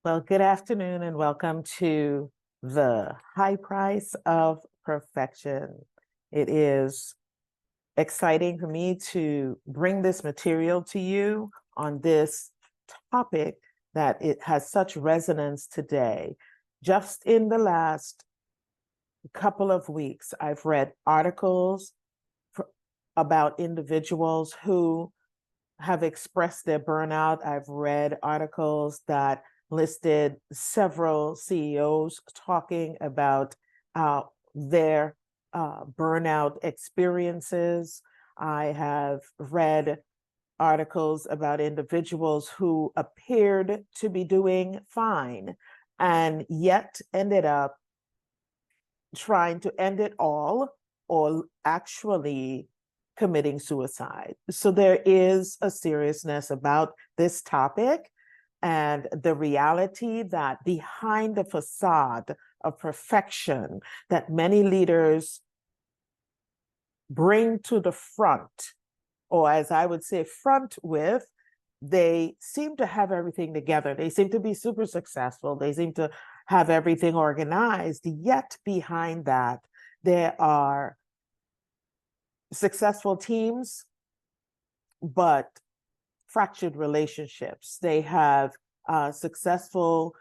Well, good afternoon and welcome to the High Price of Perfection. It is exciting for me to bring this material to you on this topic that it has such resonance today. Just in the last couple of weeks, I've read articles about individuals who have expressed their burnout. I've read articles that listed several CEOs talking about their burnout experiences. I have read articles about individuals who appeared to be doing fine and yet ended up trying to end it all or actually committing suicide. So there is a seriousness about this topic and the reality that behind the facade of perfection that many leaders bring to the front, or as I would say, front with, they seem to have everything together. They seem to be super successful. They seem to have everything organized. Yet behind that, there are successful teams, but fractured relationships. They have successful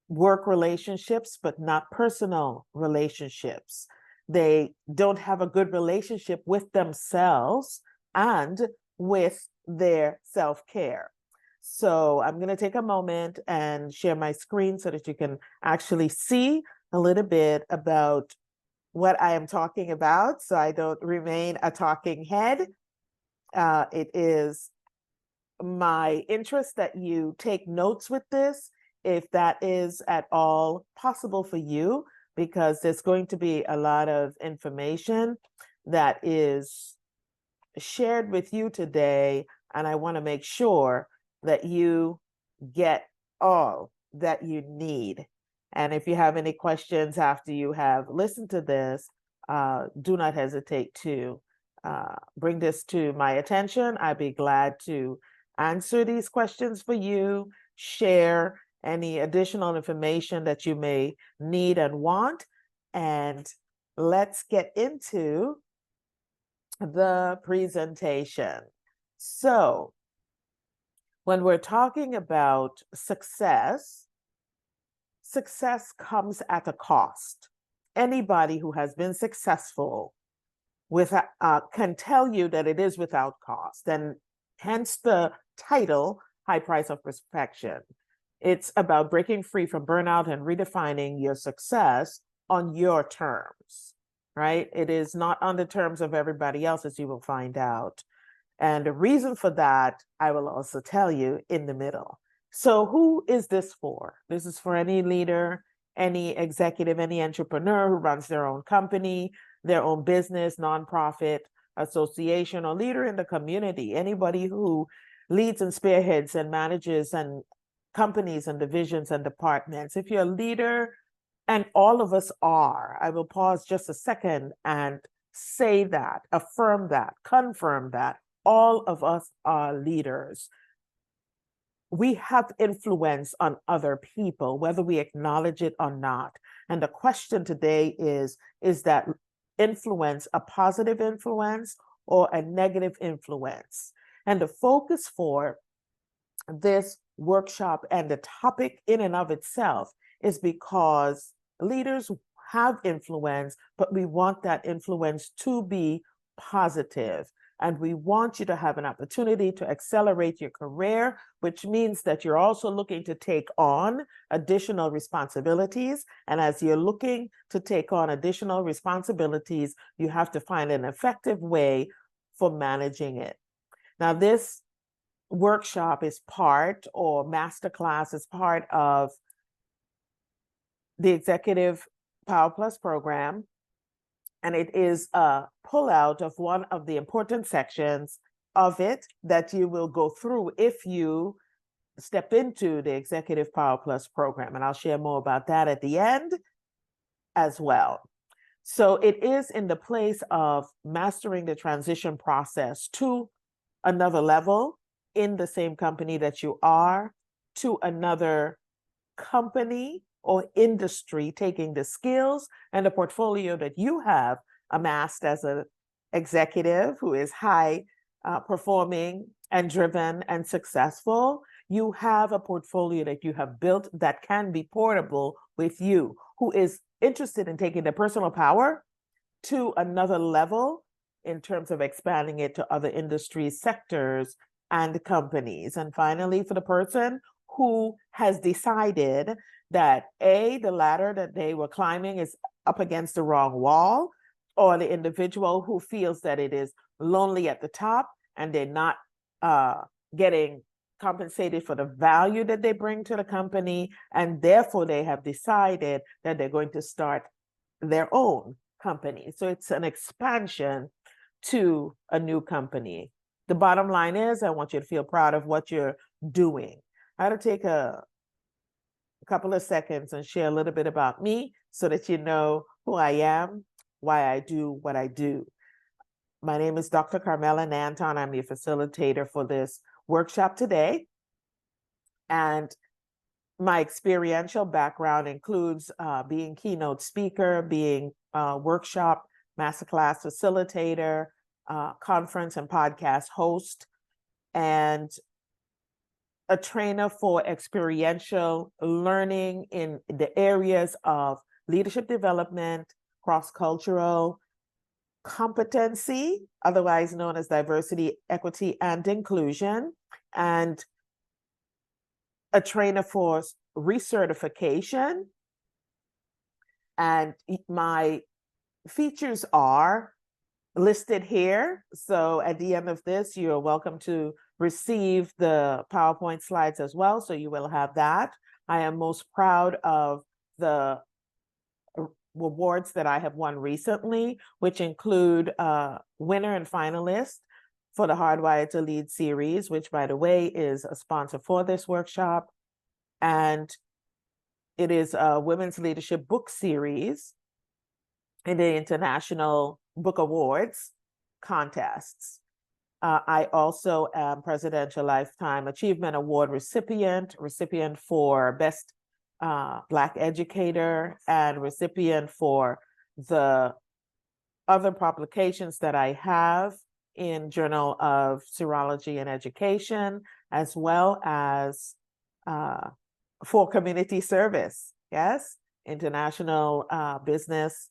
work relationships, but not personal relationships. They don't have a good relationship with themselves and with their self-care. So I'm going to take a moment and share my screen so that you can actually see a little bit about what I am talking about, so I don't remain a talking head. It is my interest that you take notes with this, if that is at all possible for you, because there's going to be a lot of information that is shared with you today, and I want to make sure that you get all that you need. And if you have any questions after you have listened to this, do not hesitate to bring this to my attention. I'd be glad to answer these questions for you, share any additional information that you may need and want, and let's get into the presentation. So, when we're talking about success, success comes at a cost. Anybody who has been successful can tell you that it is without cost, and hence the title, High Price of Perfection. It's about breaking free from burnout and redefining your success on your terms, right? It is not on the terms of everybody else, as you will find out. And the reason for that, I will also tell you in the middle. So who is this for? This is for any leader, any executive, any entrepreneur who runs their own company, their own business, nonprofit, association, or leader in the community, anybody who leads and spearheads and manages and companies and divisions and departments. If you're a leader, and all of us are, I will pause just a second and say that, affirm that, confirm that all of us are leaders. We have influence on other people, whether we acknowledge it or not. And the question today is that influence a positive influence or a negative influence? And the focus for this workshop and the topic in and of itself is because leaders have influence, but we want that influence to be positive. And we want you to have an opportunity to accelerate your career, which means that you're also looking to take on additional responsibilities. And as you're looking to take on additional responsibilities, you have to find an effective way for managing it. Now, this workshop is part, or masterclass is part of the Executive Power Plus program, and it is a pullout of one of the important sections of it that you will go through if you step into the Executive Power Plus program. And I'll share more about that at the end as well. So it is in the place of mastering the transition process to another level in the same company that you are, to another company or industry, taking the skills and the portfolio that you have amassed as an executive who is high performing and driven and successful. You have a portfolio that you have built that can be portable with you, who is interested in taking their personal power to another level in terms of expanding it to other industries, sectors, and companies. And finally, for the person who has decided that the ladder that they were climbing is up against the wrong wall, or the individual who feels that it is lonely at the top and they're not getting compensated for the value that they bring to the company, and therefore they have decided that they're going to start their own company. So it's an expansion to a new company. The bottom line is, I want you to feel proud of what you're doing. I had to take a couple of seconds and share a little bit about me so that you know who I am, why I do what I do. My name is Dr. Carmela Nanton. I'm your facilitator for this workshop today. And my experiential background includes being keynote speaker, being workshop, masterclass facilitator, conference and podcast host, and a trainer for experiential learning in the areas of leadership development, cross-cultural competency, otherwise known as diversity, equity, and inclusion, and a trainer for recertification. And my features are listed here. So at the end of this, you're welcome to receive the PowerPoint slides as well. So you will have that. I am most proud of the awards that I have won recently, which include winner and finalist for the Hardwired to Lead series, which, by the way, is a sponsor for this workshop. And it is a women's leadership book series in the International Book Awards contests. I also am Presidential Lifetime Achievement Award recipient for Best Black Educator, and recipient for the other publications that I have in Journal of Serology and Education, as well as for community service, yes, International Business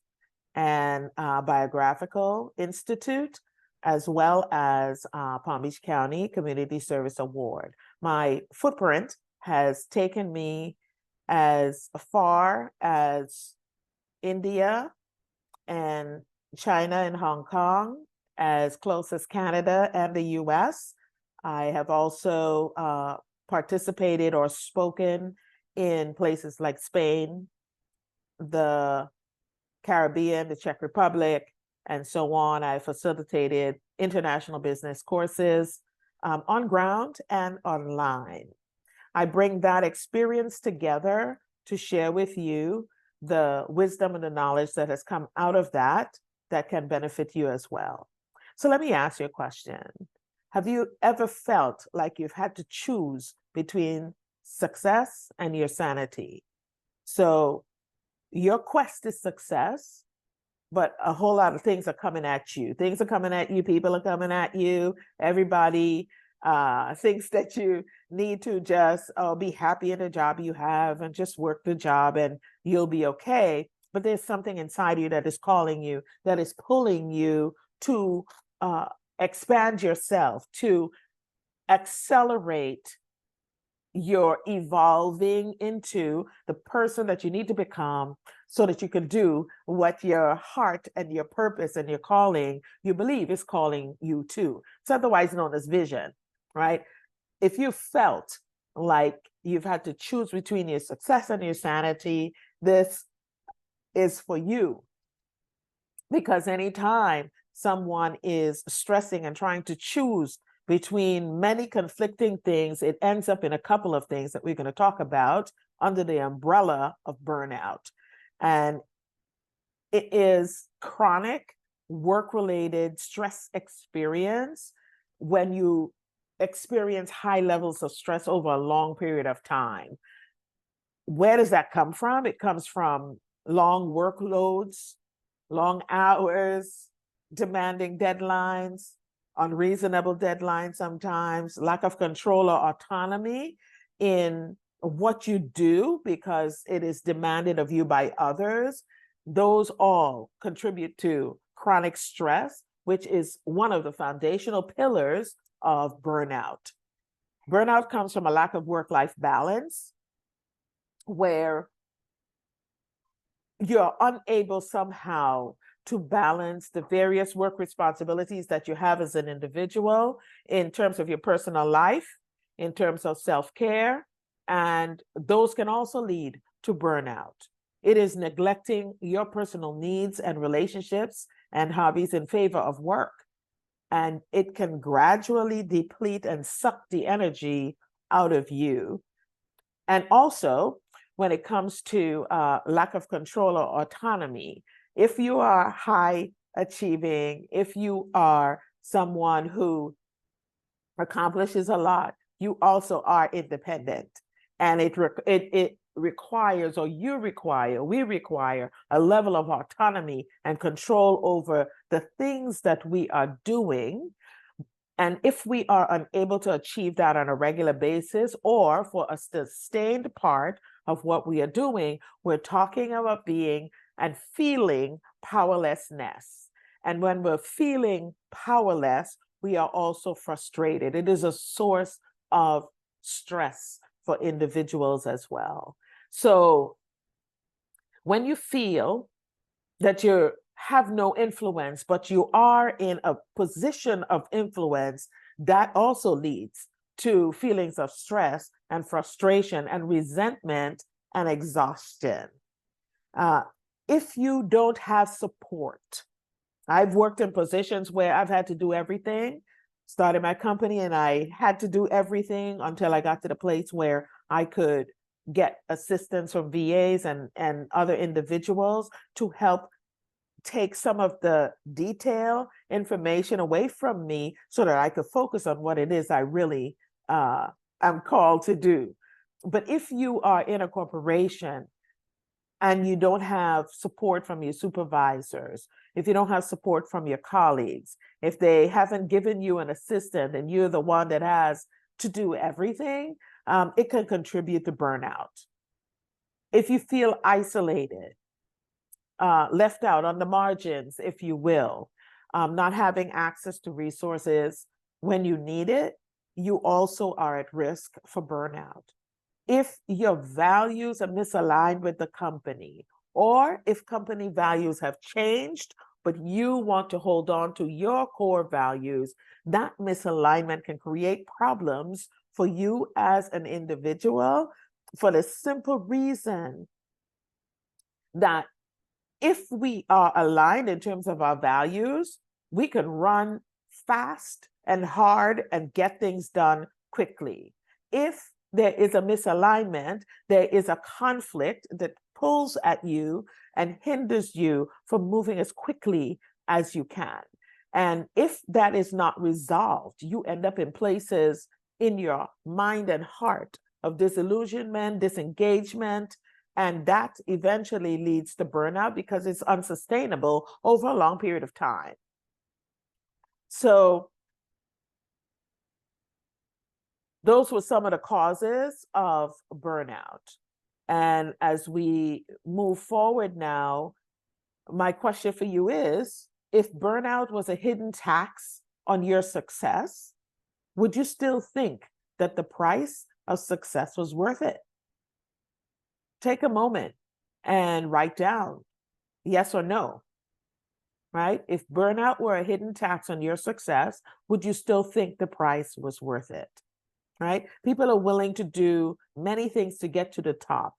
and Biographical Institute, as well as Palm Beach County Community Service Award. My footprint has taken me as far as India and China and Hong Kong, as close as Canada and the US. I have also participated or spoken in places like Spain, the Caribbean, the Czech Republic, and so on. I facilitated international business courses on ground and online. I bring that experience together to share with you the wisdom and the knowledge that has come out of that can benefit you as well. So let me ask you a question. Have you ever felt like you've had to choose between success and your sanity? So your quest is success, but a whole lot of things are coming at you. Things are coming at you, people are coming at you, everybody thinks that you need to just be happy in the job you have and just work the job and you'll be okay. But there's something inside you that is calling you, that is pulling you to expand yourself, to accelerate your evolving into the person that you need to become so that you can do what your heart and your purpose and your calling, you believe is calling you to. It's otherwise known as vision, right? If you felt like you've had to choose between your success and your sanity, this is for you. Because anytime someone is stressing and trying to choose between many conflicting things, it ends up in a couple of things that we're going to talk about under the umbrella of burnout. And it is chronic work-related stress experience when you experience high levels of stress over a long period of time. Where does that come from? It comes from long workloads, long hours, demanding deadlines, unreasonable deadlines sometimes, lack of control or autonomy in what you do because it is demanded of you by others. Those all contribute to chronic stress, which is one of the foundational pillars of burnout. Burnout comes from a lack of work-life balance, where you're unable somehow to balance the various work responsibilities that you have as an individual in terms of your personal life, in terms of self-care, and those can also lead to burnout. It is neglecting your personal needs and relationships and hobbies in favor of work. And it can gradually deplete and suck the energy out of you. And also, when it comes to lack of control or autonomy, if you are high achieving, if you are someone who accomplishes a lot, you also are independent. And it requires, or we require a level of autonomy and control over the things that we are doing. And if we are unable to achieve that on a regular basis, or for a sustained part of what we are doing, we're talking about being and feeling powerlessness. And when we're feeling powerless, we are also frustrated. It is a source of stress for individuals as well. So when you feel that you have no influence, but you are in a position of influence, that also leads to feelings of stress and frustration and resentment and exhaustion. If you don't have support, I've worked in positions where I've had to do everything, started my company, and I had to do everything until I got to the place where I could get assistance from VAs and other individuals to help take some of the detail information away from me so that I could focus on what it is I really am called to do. But if you are in a corporation and you don't have support from your supervisors, if you don't have support from your colleagues, if they haven't given you an assistant and you're the one that has to do everything, it can contribute to burnout. If you feel isolated, left out on the margins, if you will, not having access to resources when you need it, you also are at risk for burnout. If your values are misaligned with the company, or if company values have changed, but you want to hold on to your core values, that misalignment can create problems for you as an individual, for the simple reason that if we are aligned in terms of our values, we can run fast and hard and get things done quickly. If there is a misalignment, there is a conflict that pulls at you and hinders you from moving as quickly as you can. And if that is not resolved, you end up in places in your mind and heart of disillusionment, disengagement, and that eventually leads to burnout because it's unsustainable over a long period of time. So those were some of the causes of burnout. And as we move forward now, my question for you is, if burnout was a hidden tax on your success, would you still think that the price of success was worth it? Take a moment and write down yes or no, right? If burnout were a hidden tax on your success, would you still think the price was worth it, right? People are willing to do many things to get to the top.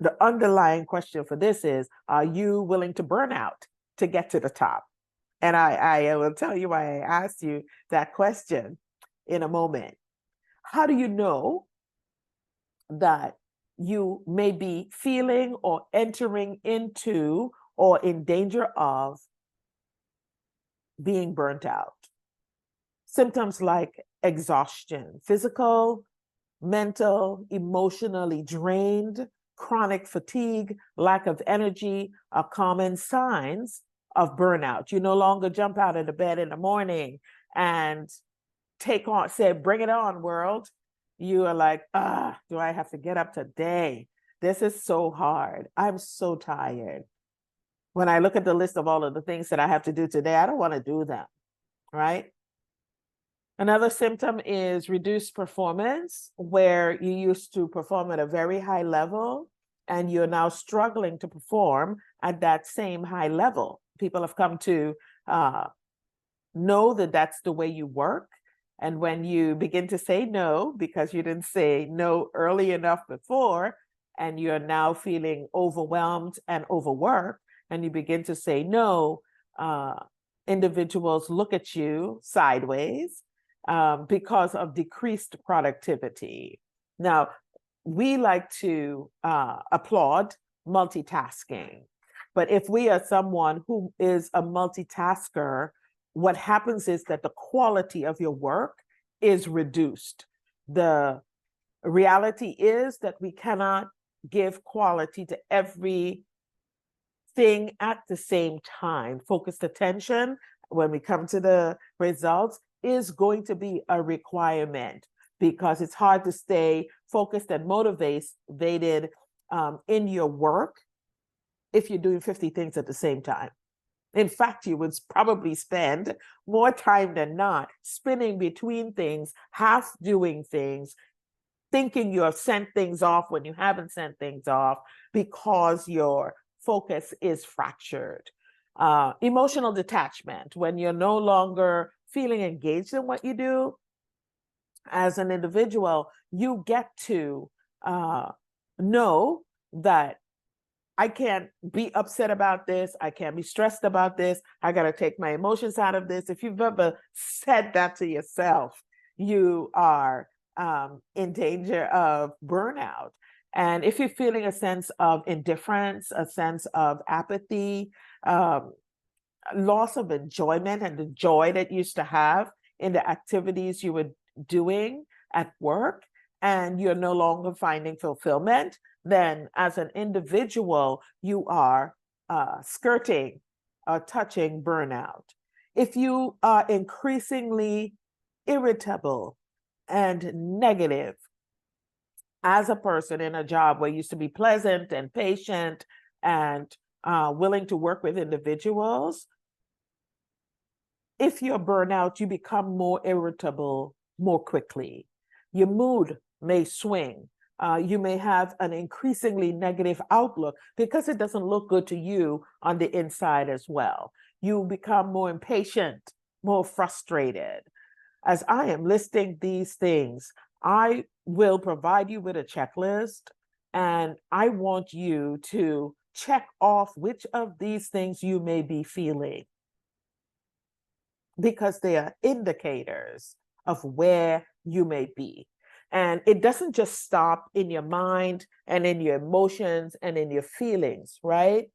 The underlying question for this is, are you willing to burn out to get to the top? And I will tell you why I asked you that question in a moment. How do you know that you may be feeling or entering into or in danger of being burnt out? symptoms like exhaustion, physical, mental, emotionally drained, chronic fatigue, lack of energy are common signs of burnout. You no longer jump out of the bed in the morning and say, bring it on, world. You are like, do I have to get up today? This is so hard. I'm so tired. When I look at the list of all of the things that I have to do today, I don't want to do them, right? Another symptom is reduced performance, where you used to perform at a very high level and you're now struggling to perform at that same high level. People have come to know that that's the way you work. And when you begin to say no, because you didn't say no early enough before, and you're now feeling overwhelmed and overworked, and you begin to say no, individuals look at you sideways because of decreased productivity. Now, we like to applaud multitasking, but if we are someone who is a multitasker, what happens is that the quality of your work is reduced. The reality is that we cannot give quality to everything at the same time. Focused attention, when we come to the results, is going to be a requirement, because it's hard to stay focused and motivated in your work if you're doing 50 things at the same time. In fact, you would probably spend more time than not spinning between things, half doing things, thinking you have sent things off when you haven't sent things off, because your focus is fractured. Emotional detachment, when you're no longer feeling engaged in what you do as an individual, you get to know that I can't be upset about this. I can't be stressed about this. I got to take my emotions out of this. If you've ever said that to yourself, you are in danger of burnout. And if you're feeling a sense of indifference, a sense of apathy, loss of enjoyment and the joy that you used to have in the activities you were doing at work, and you're no longer finding fulfillment, then as an individual, you are skirting or touching burnout. If you are increasingly irritable and negative as a person in a job where you used to be pleasant and patient and willing to work with individuals, if you're burnout, you become more irritable more quickly. Your mood may swing. You may have an increasingly negative outlook because it doesn't look good to you on the inside as well. You become more impatient, more frustrated. As I am listing these things, I will provide you with a checklist, and I want you to check off which of these things you may be feeling, because they are indicators of where you may be. And it doesn't just stop in your mind and in your emotions and in your feelings, right?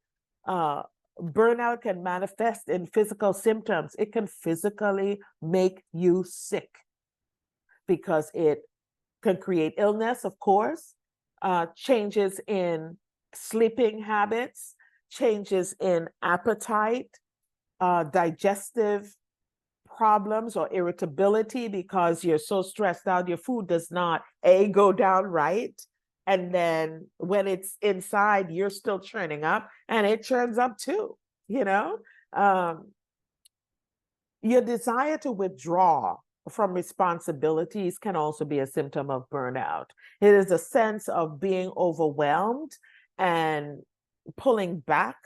Burnout can manifest in physical symptoms. It can physically make you sick because it can create illness, of course, changes in sleeping habits, changes in appetite, digestive problems or irritability because you're so stressed out, your food does not go down right. And then when it's inside, you're still churning up and it churns up too, you know? Your desire to withdraw from responsibilities can also be a symptom of burnout. It is a sense of being overwhelmed and pulling back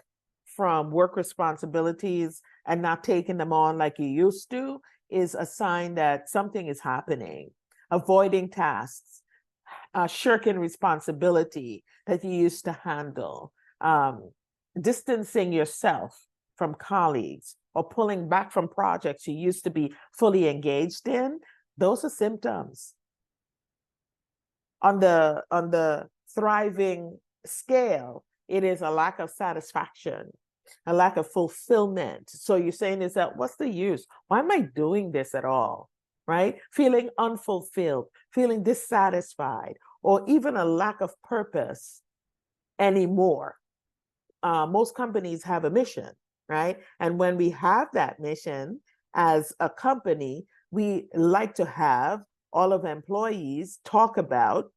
from work responsibilities and not taking them on like you used to is a sign that something is happening. Avoiding tasks, shirking responsibility that you used to handle, distancing yourself from colleagues, or pulling back from projects you used to be fully engaged in, those are symptoms. On the thriving scale, it is a lack of satisfaction, a lack of fulfillment. So you're saying is that, what's the use? Why am I doing this at all? right? Feeling unfulfilled, feeling dissatisfied, or even a lack of purpose anymore. Most companies have a mission, right? And when we have that mission as a company, we like to have all of employees talk about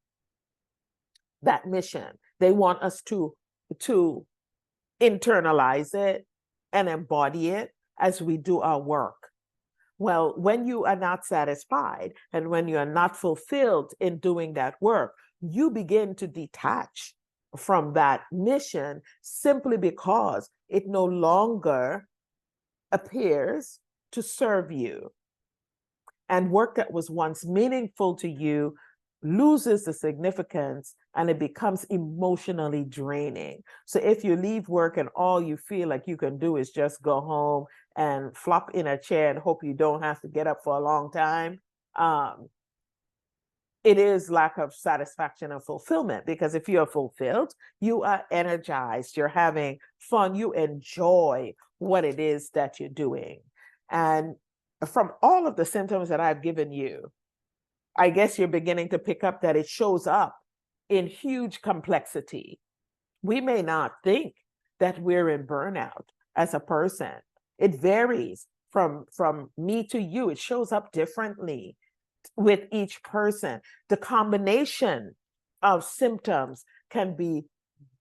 that mission. They want us to internalize it and embody it as we do our work. Well, when you are not satisfied and when you are not fulfilled in doing that work, you begin to detach from that mission simply because it no longer appears to serve you. And work that was once meaningful to you loses the significance and it becomes emotionally draining. So if you leave work and all you feel like you can do is just go home and flop in a chair and hope you don't have to get up for a long time, it is lack of satisfaction and fulfillment, because if you're fulfilled, you are energized, you're having fun, you enjoy what it is that you're doing. And from all of the symptoms that I've given you, I guess you're beginning to pick up that it shows up in huge complexity. We may not think that we're in burnout as a person. It varies from me to you. It shows up differently with each person. The combination of symptoms can be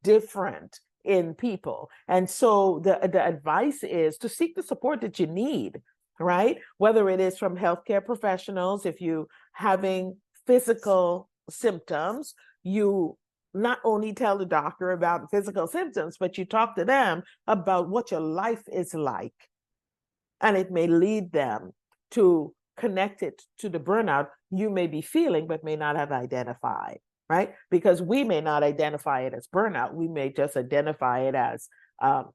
different in people. And so the advice is to seek the support that you need, right? Whether it is from healthcare professionals, if you having physical symptoms, you not only tell the doctor about physical symptoms, but you talk to them about what your life is like. And it may lead them to connect it to the burnout you may be feeling, but may not have identified, right? Because we may not identify it as burnout. We may just identify it as, oh,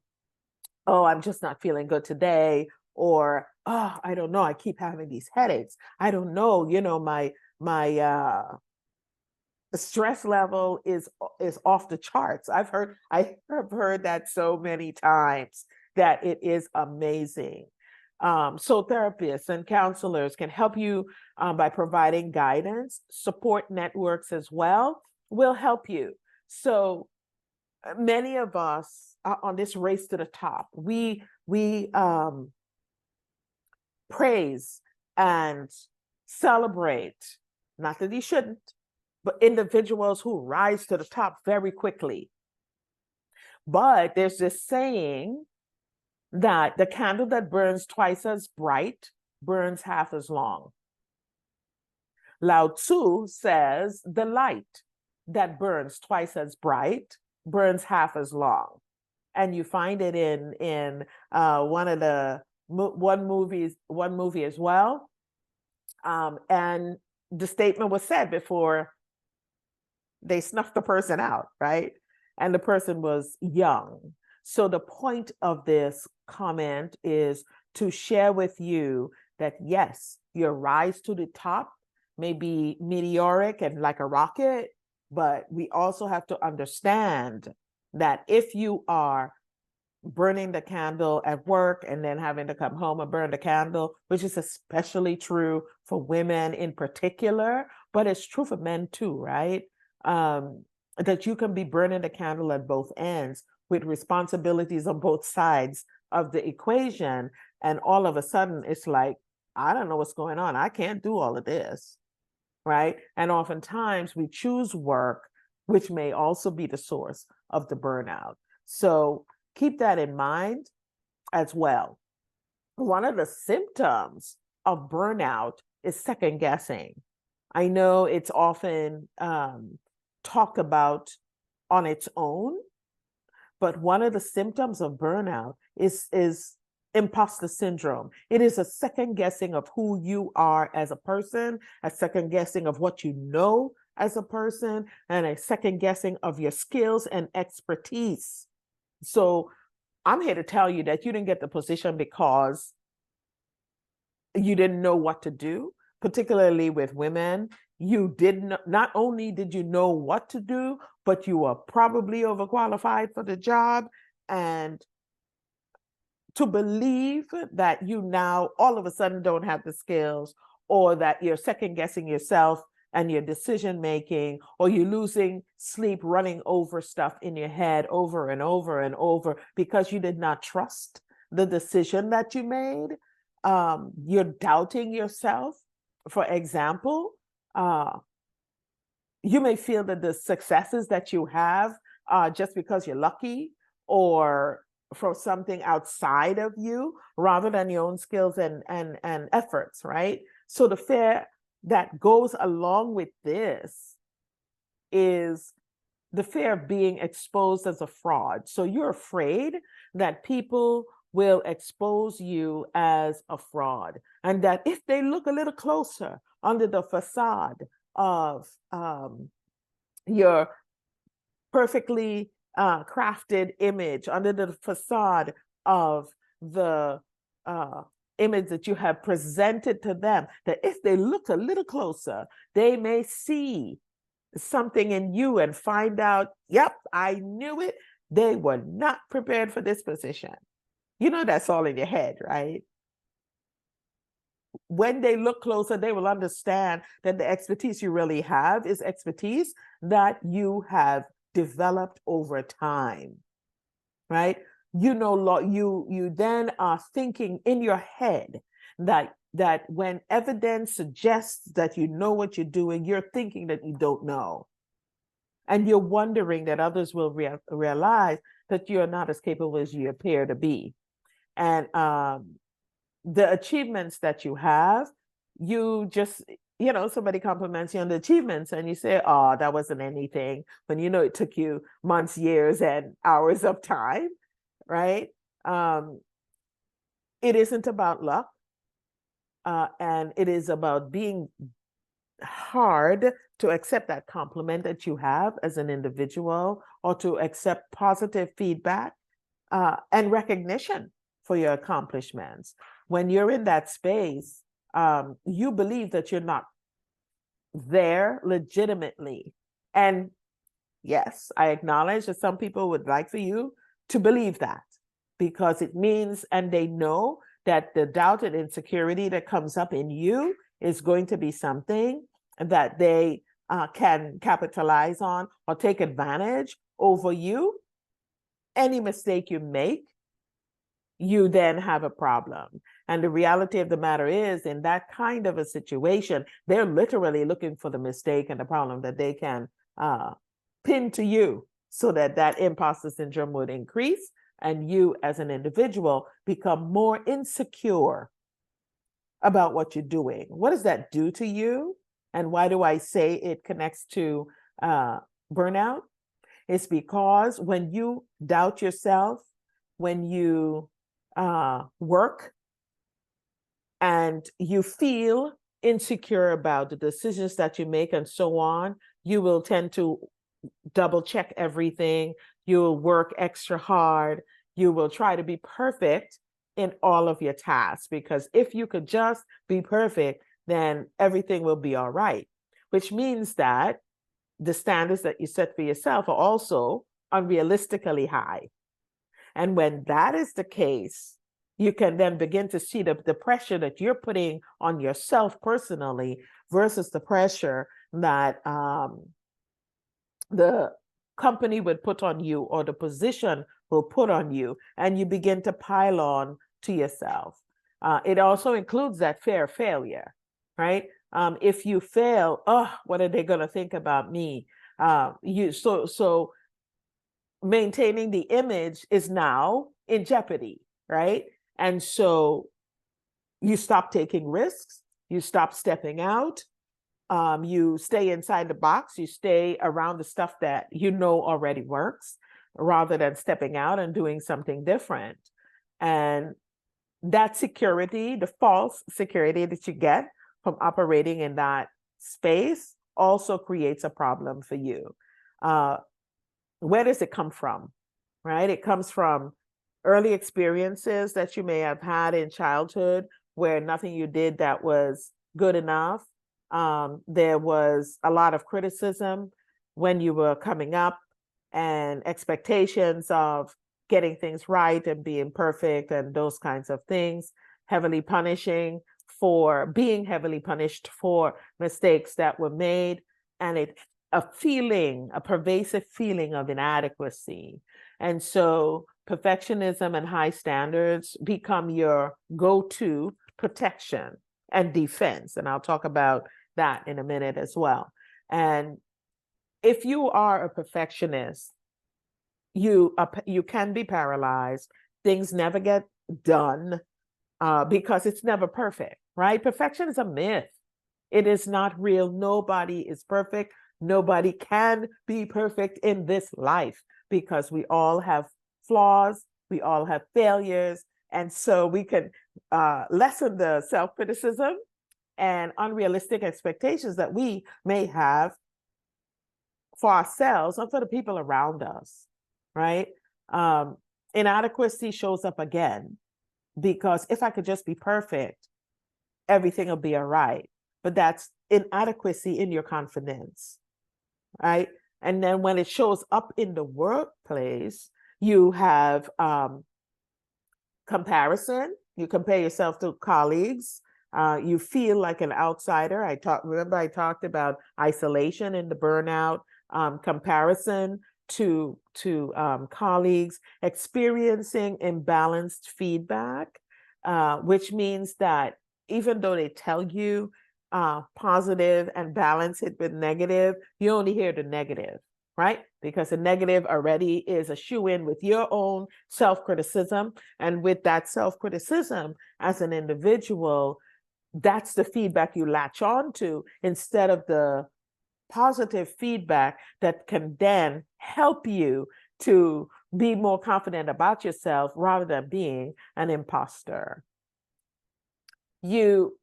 I'm just not feeling good today. Or, oh, I don't know, I keep having these headaches. I don't know, my stress level is off the charts. I have heard that so many times that it is amazing. So therapists and counselors can help you by providing guidance. Support networks as well will help you. So many of us are on this race to the top. We praise and celebrate, not that you shouldn't, but individuals who rise to the top very quickly. But there's this saying that the candle that burns twice as bright burns half as long. Lao Tzu says the light that burns twice as bright burns half as long. And you find it in one movie as well. And the statement was said before they snuffed the person out, right? And the person was young. So the point of this comment is to share with you that yes, your rise to the top may be meteoric and like a rocket, but we also have to understand that if you are burning the candle at work and then having to come home and burn the candle, which is especially true for women in particular, but it's true for men too, right? That you can be burning the candle at both ends with responsibilities on both sides of the equation. And all of a sudden it's like, I don't know what's going on. I can't do all of this, right? And oftentimes we choose work, which may also be the source of the burnout. So keep that in mind as well. One of the symptoms of burnout is second guessing. I know it's often talked about on its own, but one of the symptoms of burnout is imposter syndrome. It is a second guessing of who you are as a person, a second guessing of what you know as a person, and a second guessing of your skills and expertise. So I'm here to tell you that you didn't get the position because you didn't know what to do, particularly with women. You didn't, not only did you know what to do, but you were probably overqualified for the job. And to believe that you now all of a sudden don't have the skills or that you're second guessing yourself and your decision making, or you're losing sleep, running over stuff in your head over and over and over because you did not trust the decision that you made. You're doubting yourself. For example, you may feel that the successes that you have are just because you're lucky or from something outside of you rather than your own skills and efforts, right? So the fear that goes along with this is the fear of being exposed as a fraud. So you're afraid that people will expose you as a fraud, and that if they look a little closer under the facade of your perfectly crafted image, under the facade of the image that you have presented to them, that if they look a little closer, they may see something in you and find out, yep, I knew it. They were not prepared for this position. You know, that's all in your head, right? When they look closer, they will understand that the expertise you really have is expertise that you have developed over time, right? You know, you then are thinking in your head that when evidence suggests that you know what you're doing, you're thinking that you don't know. And you're wondering that others will realize that you're not as capable as you appear to be. And the achievements that you have, you just, you know, somebody compliments you on the achievements and you say, oh, that wasn't anything. When you know it took you months, years, and hours of time, right? It isn't about luck. And it is about being hard to accept that compliment that you have as an individual, or to accept positive feedback and recognition for your accomplishments. When you're in that space, you believe that you're not there legitimately. And yes, I acknowledge that some people would like for you to believe that, because it means, and they know that the doubt and insecurity that comes up in you is going to be something that they can capitalize on or take advantage over you. Any mistake you make, you then have a problem. And the reality of the matter is, in that kind of a situation, they're literally looking for the mistake and the problem that they can pin to you, so that that imposter syndrome would increase and you as an individual become more insecure about what you're doing. What does that do to you? And why do I say it connects to burnout? It's because when you doubt yourself, when you work and you feel insecure about the decisions that you make and so on, you will tend to double check everything. You will work extra hard. You will try to be perfect in all of your tasks, because if you could just be perfect, then everything will be all right, which means that the standards that you set for yourself are also unrealistically high. And when that is the case, you can then begin to see the pressure that you're putting on yourself personally versus the pressure that the company would put on you, or the position will put on you, and you begin to pile on to yourself. It also includes that fear of failure, right? If you fail, oh, what are they going to think about me? So maintaining the image is now in jeopardy, right? And so you stop taking risks, you stop stepping out, you stay inside the box, you stay around the stuff that you know already works, rather than stepping out and doing something different. And that security, the false security that you get from operating in that space, also creates a problem for you. Where does it come from, right? It comes from early experiences that you may have had in childhood where nothing you did that was good enough. There was a lot of criticism when you were coming up, and expectations of getting things right and being perfect and those kinds of things, heavily punishing for being heavily punished for mistakes that were made, and a pervasive feeling of inadequacy. And so perfectionism and high standards become your go-to protection and defense. And I'll talk about that in a minute as well. And if you are a perfectionist, you can be paralyzed. Things never get done because it's never perfect, right? Perfection is a myth. It is not real. Nobody is perfect. Nobody can be perfect in this life because we all have flaws. We all have failures. And so we can lessen the self-criticism and unrealistic expectations that we may have for ourselves and for the people around us, right? Inadequacy shows up again because if I could just be perfect, everything will be all right. But that's inadequacy in your confidence, right? And then when it shows up in the workplace, you have comparison. You compare yourself to colleagues. You feel like an outsider. Remember I talked about isolation in the burnout, comparison to colleagues, experiencing imbalanced feedback, which means that even though they tell you positive and balance it with negative, you only hear the negative, right? Because the negative already is a shoe-in with your own self-criticism. And with that self-criticism as an individual, that's the feedback you latch on to instead of the positive feedback that can then help you to be more confident about yourself rather than being an imposter. You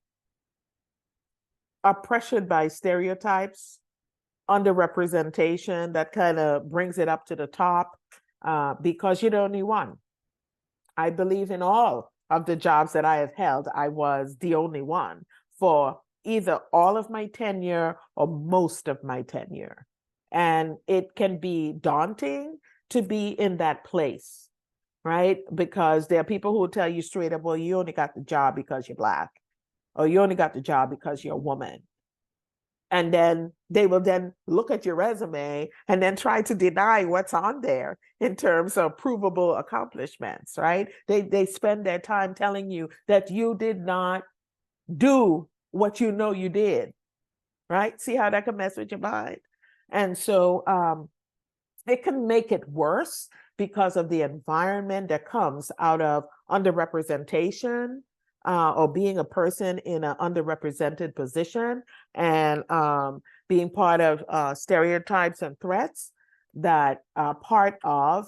are pressured by stereotypes, underrepresentation, that kind of brings it up to the top because you're the only one. I believe in all of the jobs that I have held, I was the only one for either all of my tenure or most of my tenure. And it can be daunting to be in that place, right? Because there are people who will tell you straight up, well, you only got the job because you're Black, or you only got the job because you're a woman. And then they will then look at your resume and then try to deny what's on there in terms of provable accomplishments, right? They spend their time telling you that you did not do what you know you did, right? See how that can mess with your mind? And so it can make it worse because of the environment that comes out of underrepresentation, or being a person in an underrepresented position, and being part of stereotypes and threats that are part of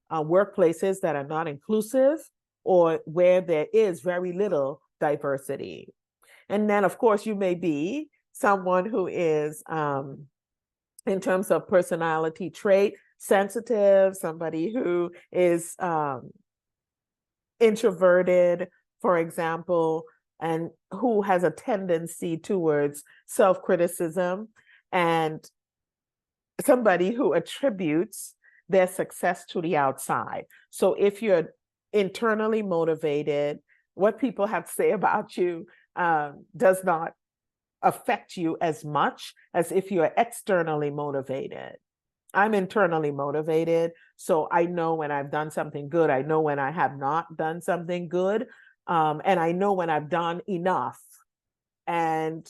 workplaces that are not inclusive or where there is very little diversity. And then, of course, you may be someone who is, in terms of personality trait, sensitive, somebody who is introverted, for example, and who has a tendency towards self-criticism, and somebody who attributes their success to the outside. So if you're internally motivated, what people have to say about you does not affect you as much as if you're externally motivated. I'm internally motivated, so I know when I've done something good. I know when I have not done something good. And I know when I've done enough. And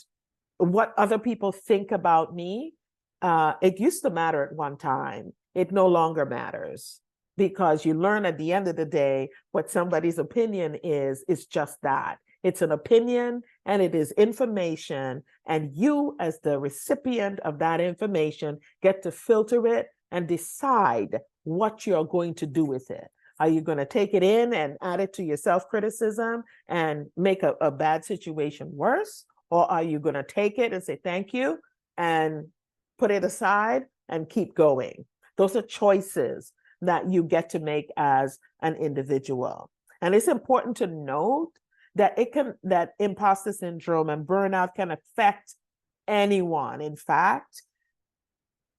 what other people think about me, it used to matter at one time. It no longer matters, because you learn at the end of the day what somebody's opinion is just that. It's an opinion and it is information. And you, as the recipient of that information, get to filter it and decide what you're going to do with it. Are you going to take it in and add it to your self-criticism and make a bad situation worse? Or are you going to take it and say, thank you, and put it aside and keep going? Those are choices that you get to make as an individual. And it's important to note that that imposter syndrome and burnout can affect anyone. In fact,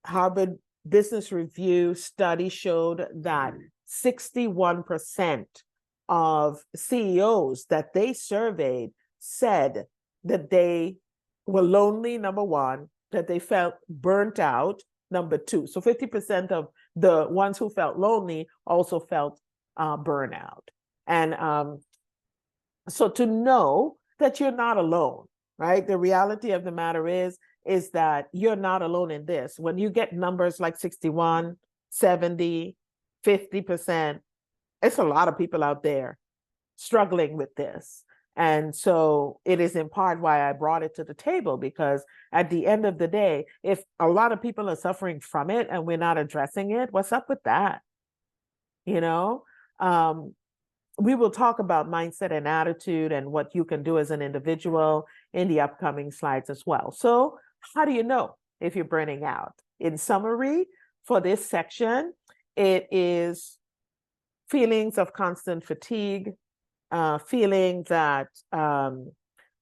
Harvard Business Review study showed that 61% of CEOs that they surveyed said that they were lonely, number one, that they felt burnt out, number two. So 50% of the ones who felt lonely also felt burnout. And so to know that you're not alone, right? The reality of the matter is that you're not alone in this. When you get numbers like 61, 70, 50%, it's a lot of people out there struggling with this. And so it is in part why I brought it to the table, because at the end of the day, if a lot of people are suffering from it and we're not addressing it, what's up with that? You know, we will talk about mindset and attitude and what you can do as an individual in the upcoming slides as well. So how do you know if you're burning out? In summary, for this section, it is feelings of constant fatigue, feeling that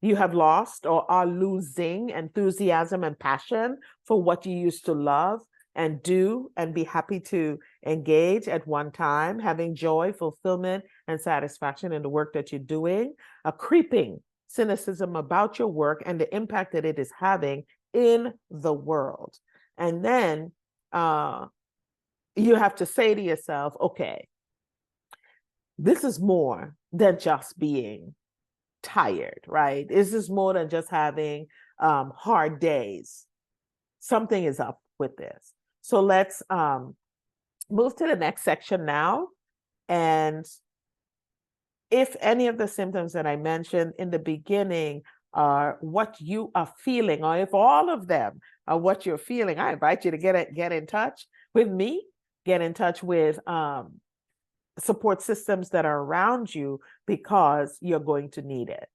you have lost or are losing enthusiasm and passion for what you used to love and do and be happy to engage at one time, having joy, fulfillment, and satisfaction in the work that you're doing, a creeping cynicism about your work and the impact that it is having in the world. And then you have to say to yourself, okay, this is more than just being tired, right? This is more than just having hard days. Something is up with this. So let's move to the next section now. And if any of the symptoms that I mentioned in the beginning are what you are feeling, or if all of them are what you're feeling, I invite you to get in touch with me, get in touch with support systems that are around you, because you're going to need it.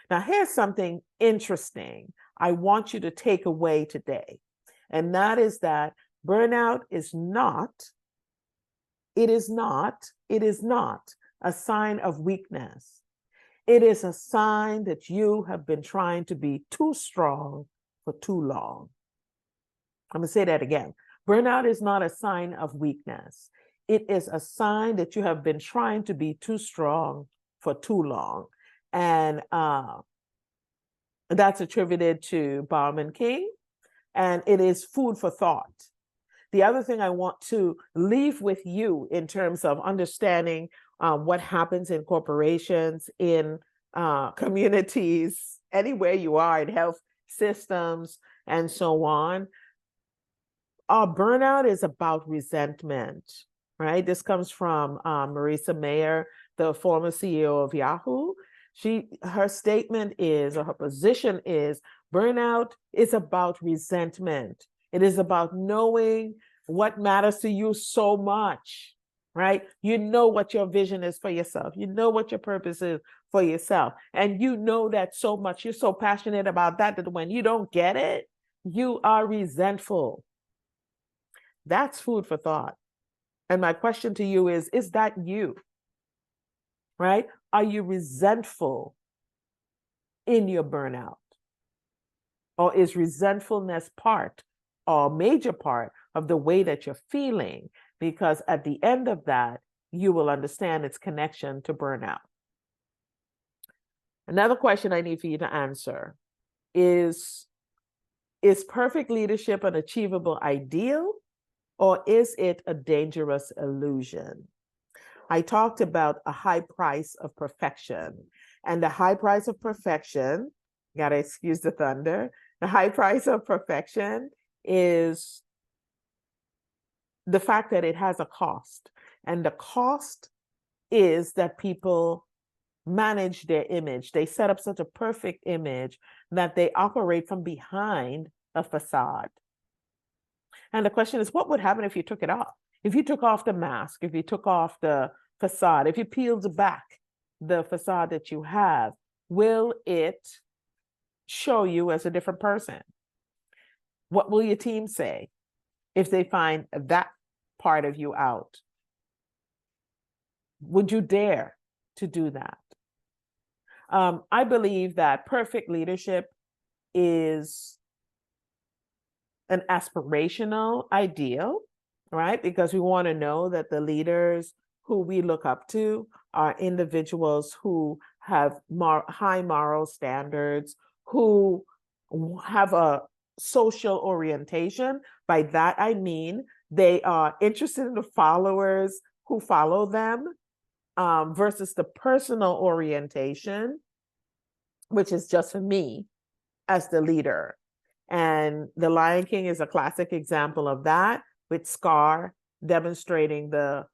Now, here's something interesting I want you to take away today, and that is that burnout is not a sign of weakness. It is a sign that you have been trying to be too strong for too long. I'm going to say that again. Burnout is not a sign of weakness. It is a sign that you have been trying to be too strong for too long. And that's attributed to Bauman King, and it is food for thought. The other thing I want to leave with you in terms of understanding what happens in corporations, in communities, anywhere you are, in health systems, and so on. Burnout is about resentment, right? This comes from Marisa Mayer, the former CEO of Yahoo. Her statement is, or her position is, burnout is about resentment. It is about knowing what matters to you so much, right? You know what your vision is for yourself. You know what your purpose is for yourself. And you know that so much. You're so passionate about that when you don't get it, you are resentful. That's food for thought. And my question to you is that you? Right? Are you resentful in your burnout? Or is resentfulness part or major part of the way that you're feeling? Because at the end of that, you will understand its connection to burnout. Another question I need for you to answer is perfect leadership an achievable ideal, or is it a dangerous illusion? I talked about a high price of perfection, and the high price of perfection, gotta excuse the thunder, the high price of perfection is the fact that it has a cost. And the cost is that people manage their image. They set up such a perfect image that they operate from behind a facade. And the question is, what would happen if you took it off? If you took off the mask, if you took off the facade, if you peeled back the facade that you have, will it show you as a different person? What will your team say if they find that part of you out? Would you dare to do that? I believe that perfect leadership is an aspirational ideal, right? Because we want to know that the leaders who we look up to are individuals who have high moral standards, who have a social orientation. By that, I mean they are interested in the followers who follow them, versus the personal orientation, which is just for me as the leader. And The Lion King is a classic example of that, with Scar demonstrating the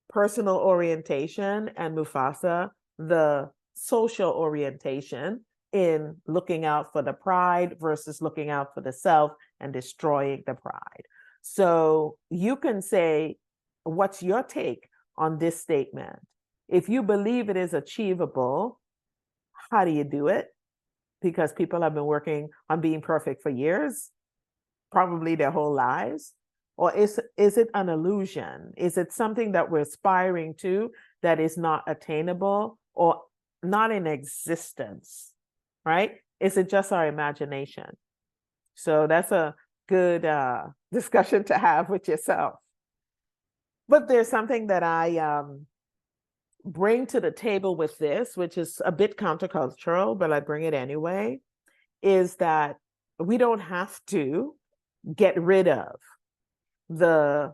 personal orientation and Mufasa the social orientation in looking out for the pride versus looking out for the self and destroying the pride. So you can say, what's your take on this statement? If you believe it is achievable, how do you do it? Because people have been working on being perfect for years, probably their whole lives. Or is it an illusion? Is it something that we're aspiring to that is not attainable or not in existence, right? Is it just our imagination? So that's a good discussion to have with yourself. But there's something that I bring to the table with this, which is a bit countercultural, but I bring it anyway, is that we don't have to get rid of the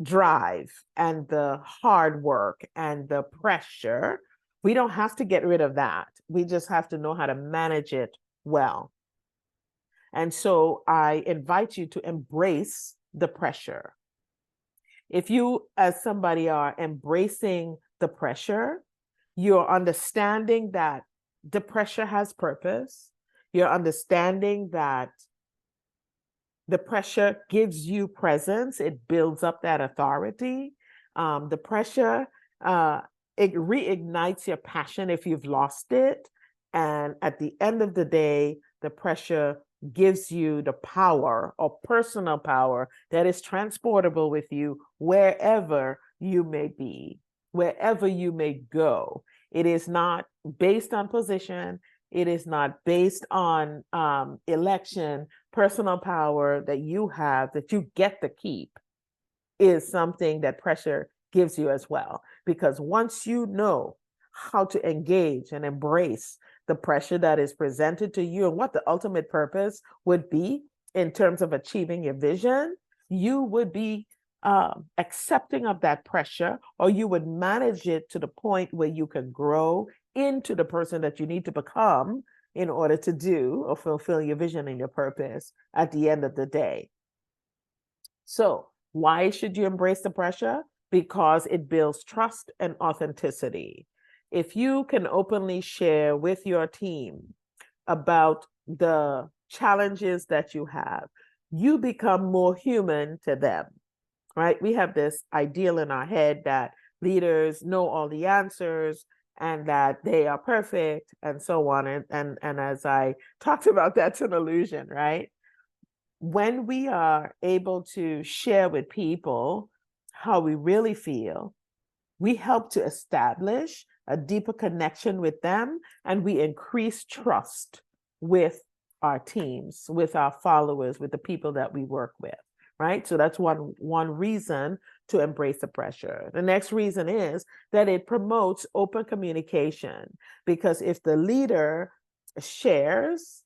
drive and the hard work and the pressure. We don't have to get rid of that. We just have to know how to manage it well. And so I invite you to embrace the pressure. If you, as somebody, are embracing the pressure, you're understanding that the pressure has purpose. You're understanding that the pressure gives you presence. It builds up that authority. The pressure, it reignites your passion if you've lost it. And at the end of the day, the pressure gives you the power or personal power that is transportable with you wherever you may be, wherever you may go. It is not based on position. It is not based on election. Personal power that you have, that you get to keep, is something that pressure gives you as well. Because once you know how to engage and embrace the pressure that is presented to you and what the ultimate purpose would be in terms of achieving your vision, you would be accepting of that pressure, or you would manage it to the point where you can grow into the person that you need to become in order to do or fulfill your vision and your purpose at the end of the day. So why should you embrace the pressure? Because it builds trust and authenticity. If you can openly share with your team about the challenges that you have, you become more human to them, right? We have this ideal in our head that leaders know all the answers and that they are perfect and so on. And as I talked about, that's an illusion, right? When we are able to share with people how we really feel, we help to establish a deeper connection with them, and we increase trust with our teams, with our followers, with the people that we work with, right? So that's one reason to embrace the pressure. The next reason is that it promotes open communication, because if the leader shares,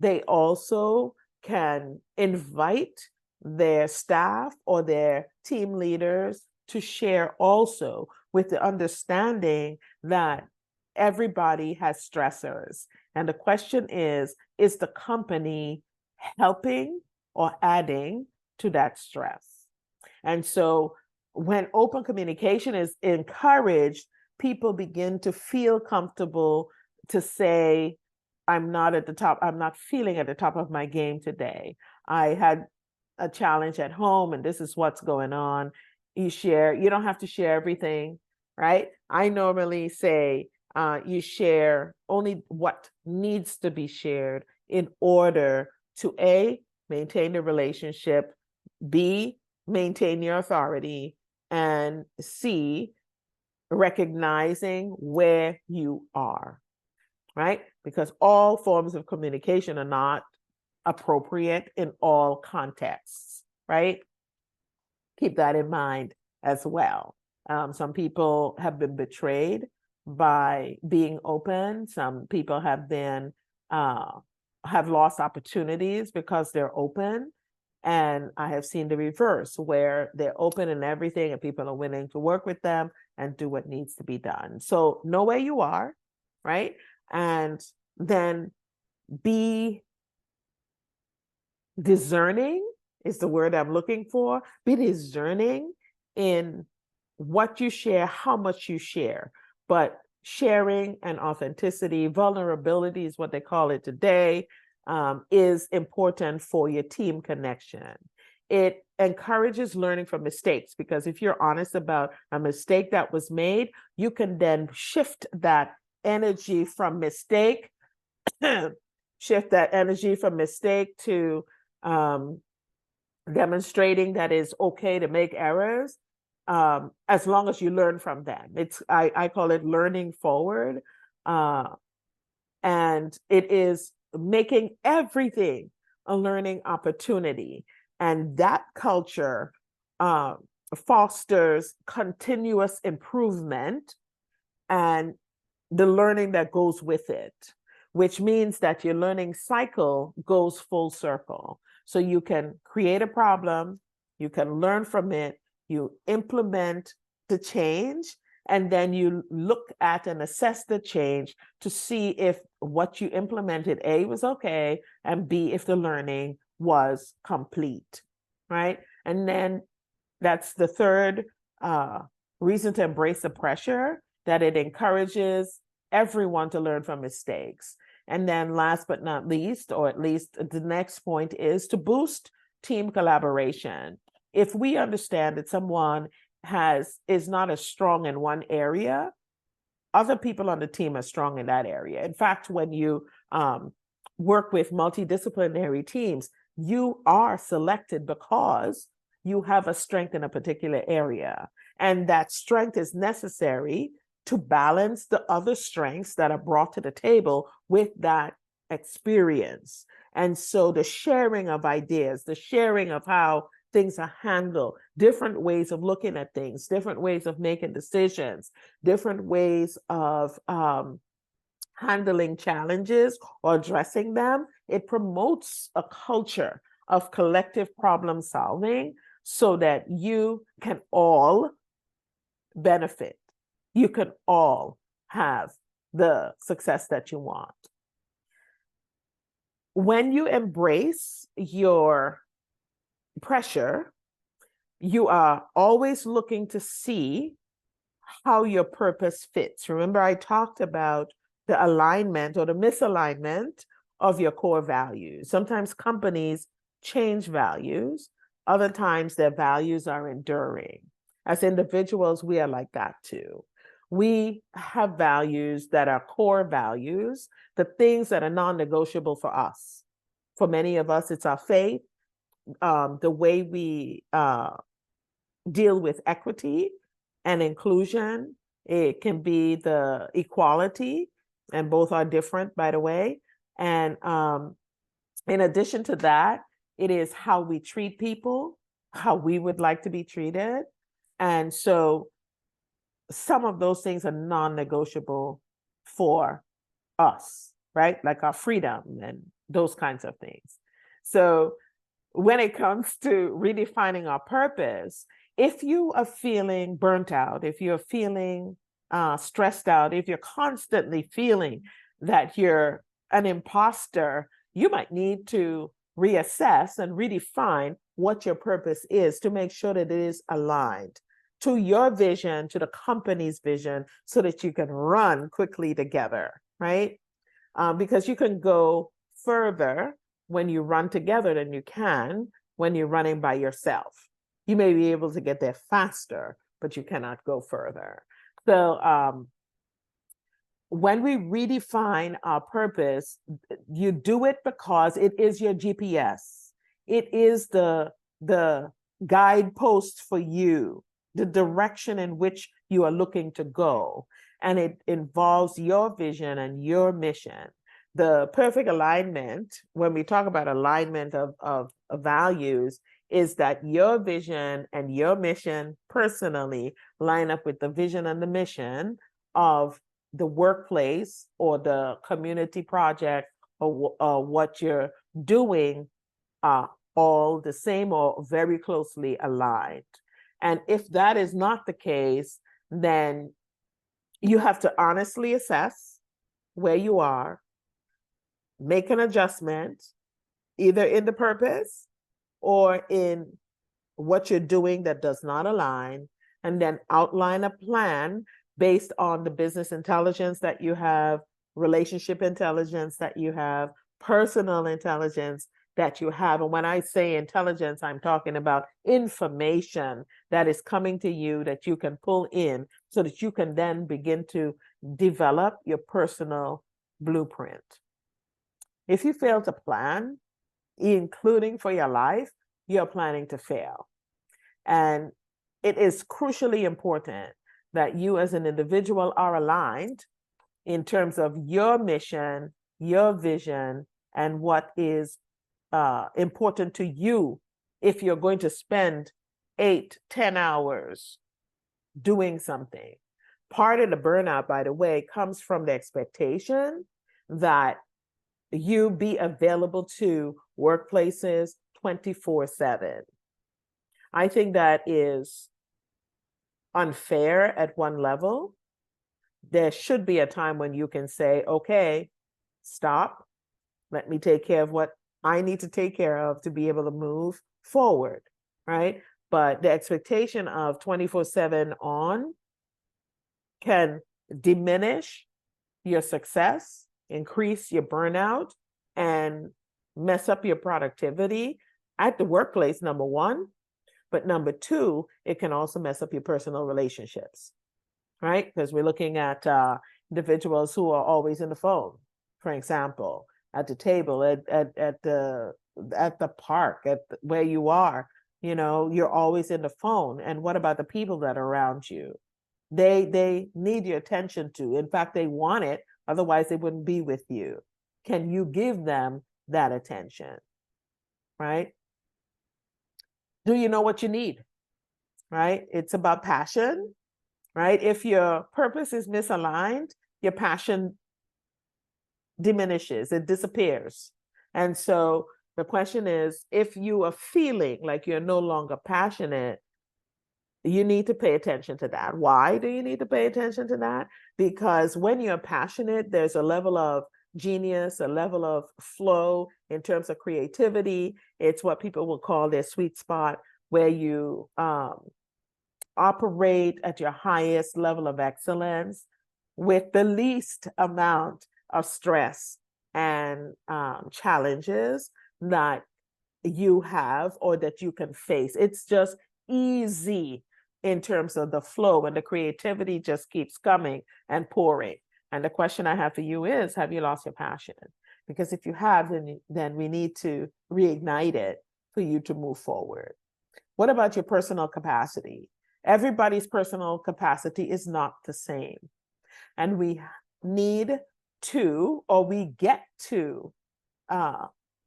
they also can invite their staff or their team leaders to share also, with the understanding that everybody has stressors. And the question is the company helping or adding to that stress? And so when open communication is encouraged, people begin to feel comfortable to say, I'm not feeling at the top of my game today. I had a challenge at home and this is what's going on. You don't have to share everything, right? I normally say you share only what needs to be shared in order to A, maintain the relationship, B, maintain your authority, and C, recognizing where you are, right? Because all forms of communication are not appropriate in all contexts, right? Keep that in mind as well. Some people have been betrayed by being open. Some people have lost opportunities because they're open. And I have seen the reverse, where they're open and everything, and people are willing to work with them and do what needs to be done. So know where you are, right? And then be discerning is the word I'm looking for. Be discerning in what you share, how much you share. But sharing and authenticity, vulnerability is what they call it today, is important for your team connection. It encourages learning from mistakes, because if you're honest about a mistake that was made, you can then shift that energy from mistake, shift that energy from mistake to demonstrating that it's okay to make errors, as long as you learn from them. I call it learning forward. And it is making everything a learning opportunity. And that culture fosters continuous improvement and the learning that goes with it, which means that your learning cycle goes full circle. So you can create a problem, you can learn from it, you implement the change, and then you look at and assess the change to see if what you implemented, A, was okay, and B, if the learning was complete, right? And then that's the third reason to embrace the pressure, that it encourages everyone to learn from mistakes. And then last but not least, or at least the next point, is to team collaboration. If we understand that someone is not as strong in one area, other people on the team are strong in that area. In fact, when you work with multidisciplinary teams, you are selected because you have a strength in a particular area. And that strength is necessary to balance the other strengths that are brought to the table with that experience. And so the sharing of ideas, the sharing of how things are handled, different ways of looking at things, different ways of making decisions, different ways of handling challenges or addressing them, it promotes a culture of collective problem solving so that you can all benefit. You can all have the success that you want. When you embrace your pressure, you are always looking to see how your purpose fits. Remember, I talked about the alignment or the misalignment of your core values. Sometimes companies change values. Other times their values are enduring. As individuals, we are like that too. We have values that are core values, the things that are non-negotiable for us. For many of us, it's our faith, the way we deal with equity and inclusion. It can be the equality, and both are different, by the way. And in addition to that, it is how we treat people, how we would like to be treated. And so some of those things are non-negotiable for us, right? Like our freedom and those kinds of things. So when it comes to redefining our purpose, if you are feeling burnt out, if you're feeling stressed out, if you're constantly feeling that you're an imposter, you might need to reassess and redefine what your purpose is to make sure that it is aligned to your vision, to the company's vision, so that you can run quickly together, right? Because you can go further when you run together than you can when you're running by yourself. You may be able to get there faster, but you cannot go further. So when we redefine our purpose, you do it because it is your GPS. It is the guidepost for you, the direction in which you are looking to go. And it involves your vision and your mission. The perfect alignment, when we talk about alignment of values, is that your vision and your mission personally line up with the vision and the mission of the workplace or the community project or what you're doing are all the same or very closely aligned. And if that is not the case, then you have to honestly assess where you are, make an adjustment, either in the purpose or in what you're doing that does not align, and then outline a plan based on the business intelligence that you have, relationship intelligence that you have, personal intelligence that you have. And when I say intelligence, I'm talking about information that is coming to you that you can pull in so that you can then begin to develop your personal blueprint. If you fail to plan, including for your life, you're planning to fail. And it is crucially important that you as an individual are aligned in terms of your mission, your vision, and what is important to you if you're going to spend 8-10 hours doing something. Part of the burnout, by the way, comes from the expectation that you be available to workplaces 24/7. I think that is unfair at one level. There should be a time when you can say, okay, stop. Let me take care of what I need to take care of to be able to move forward, right? But the expectation of 24/7 on can diminish your success, increase your burnout, and mess up your productivity at the workplace, number one. But number two, it can also mess up your personal relationships, right? Because we're looking at individuals who are always in the phone, for example, at the table, at the park, where you are, you're always in the phone. And what about the people that are around you? They need your attention too. In fact, they want it, otherwise they wouldn't be with you. Can you give them that attention, right? Do you know what you need, right? It's about passion, right? If your purpose is misaligned, your passion diminishes, it disappears. And so the question is, if you are feeling like you're no longer passionate, you need to pay attention to that. Why do you need to pay attention to that? Because when you're passionate, there's a level of genius, a level of flow in terms of creativity. It's what people will call their sweet spot, where you operate at your highest level of excellence with the least amount of stress and challenges that you have or that you can face. It's just easy in terms of the flow, and the creativity just keeps coming and pouring. And the question I have for you is, have you lost your passion? Because if you have, then we need to reignite it for you to move forward. What about your personal capacity? Everybody's personal capacity is not the same. And we need to, or we get to,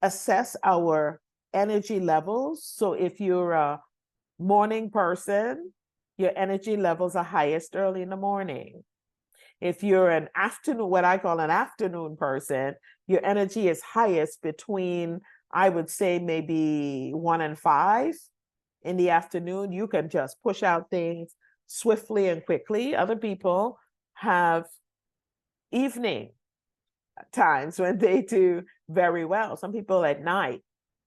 assess our energy levels. So if you're a morning person, your energy levels are highest early in the morning. If you're an afternoon, what I call an afternoon person, your energy is highest between, I would say, maybe 1 and 5 in the afternoon. You can just push out things swiftly and quickly. Other people have evening times when they do very well. Some people at night,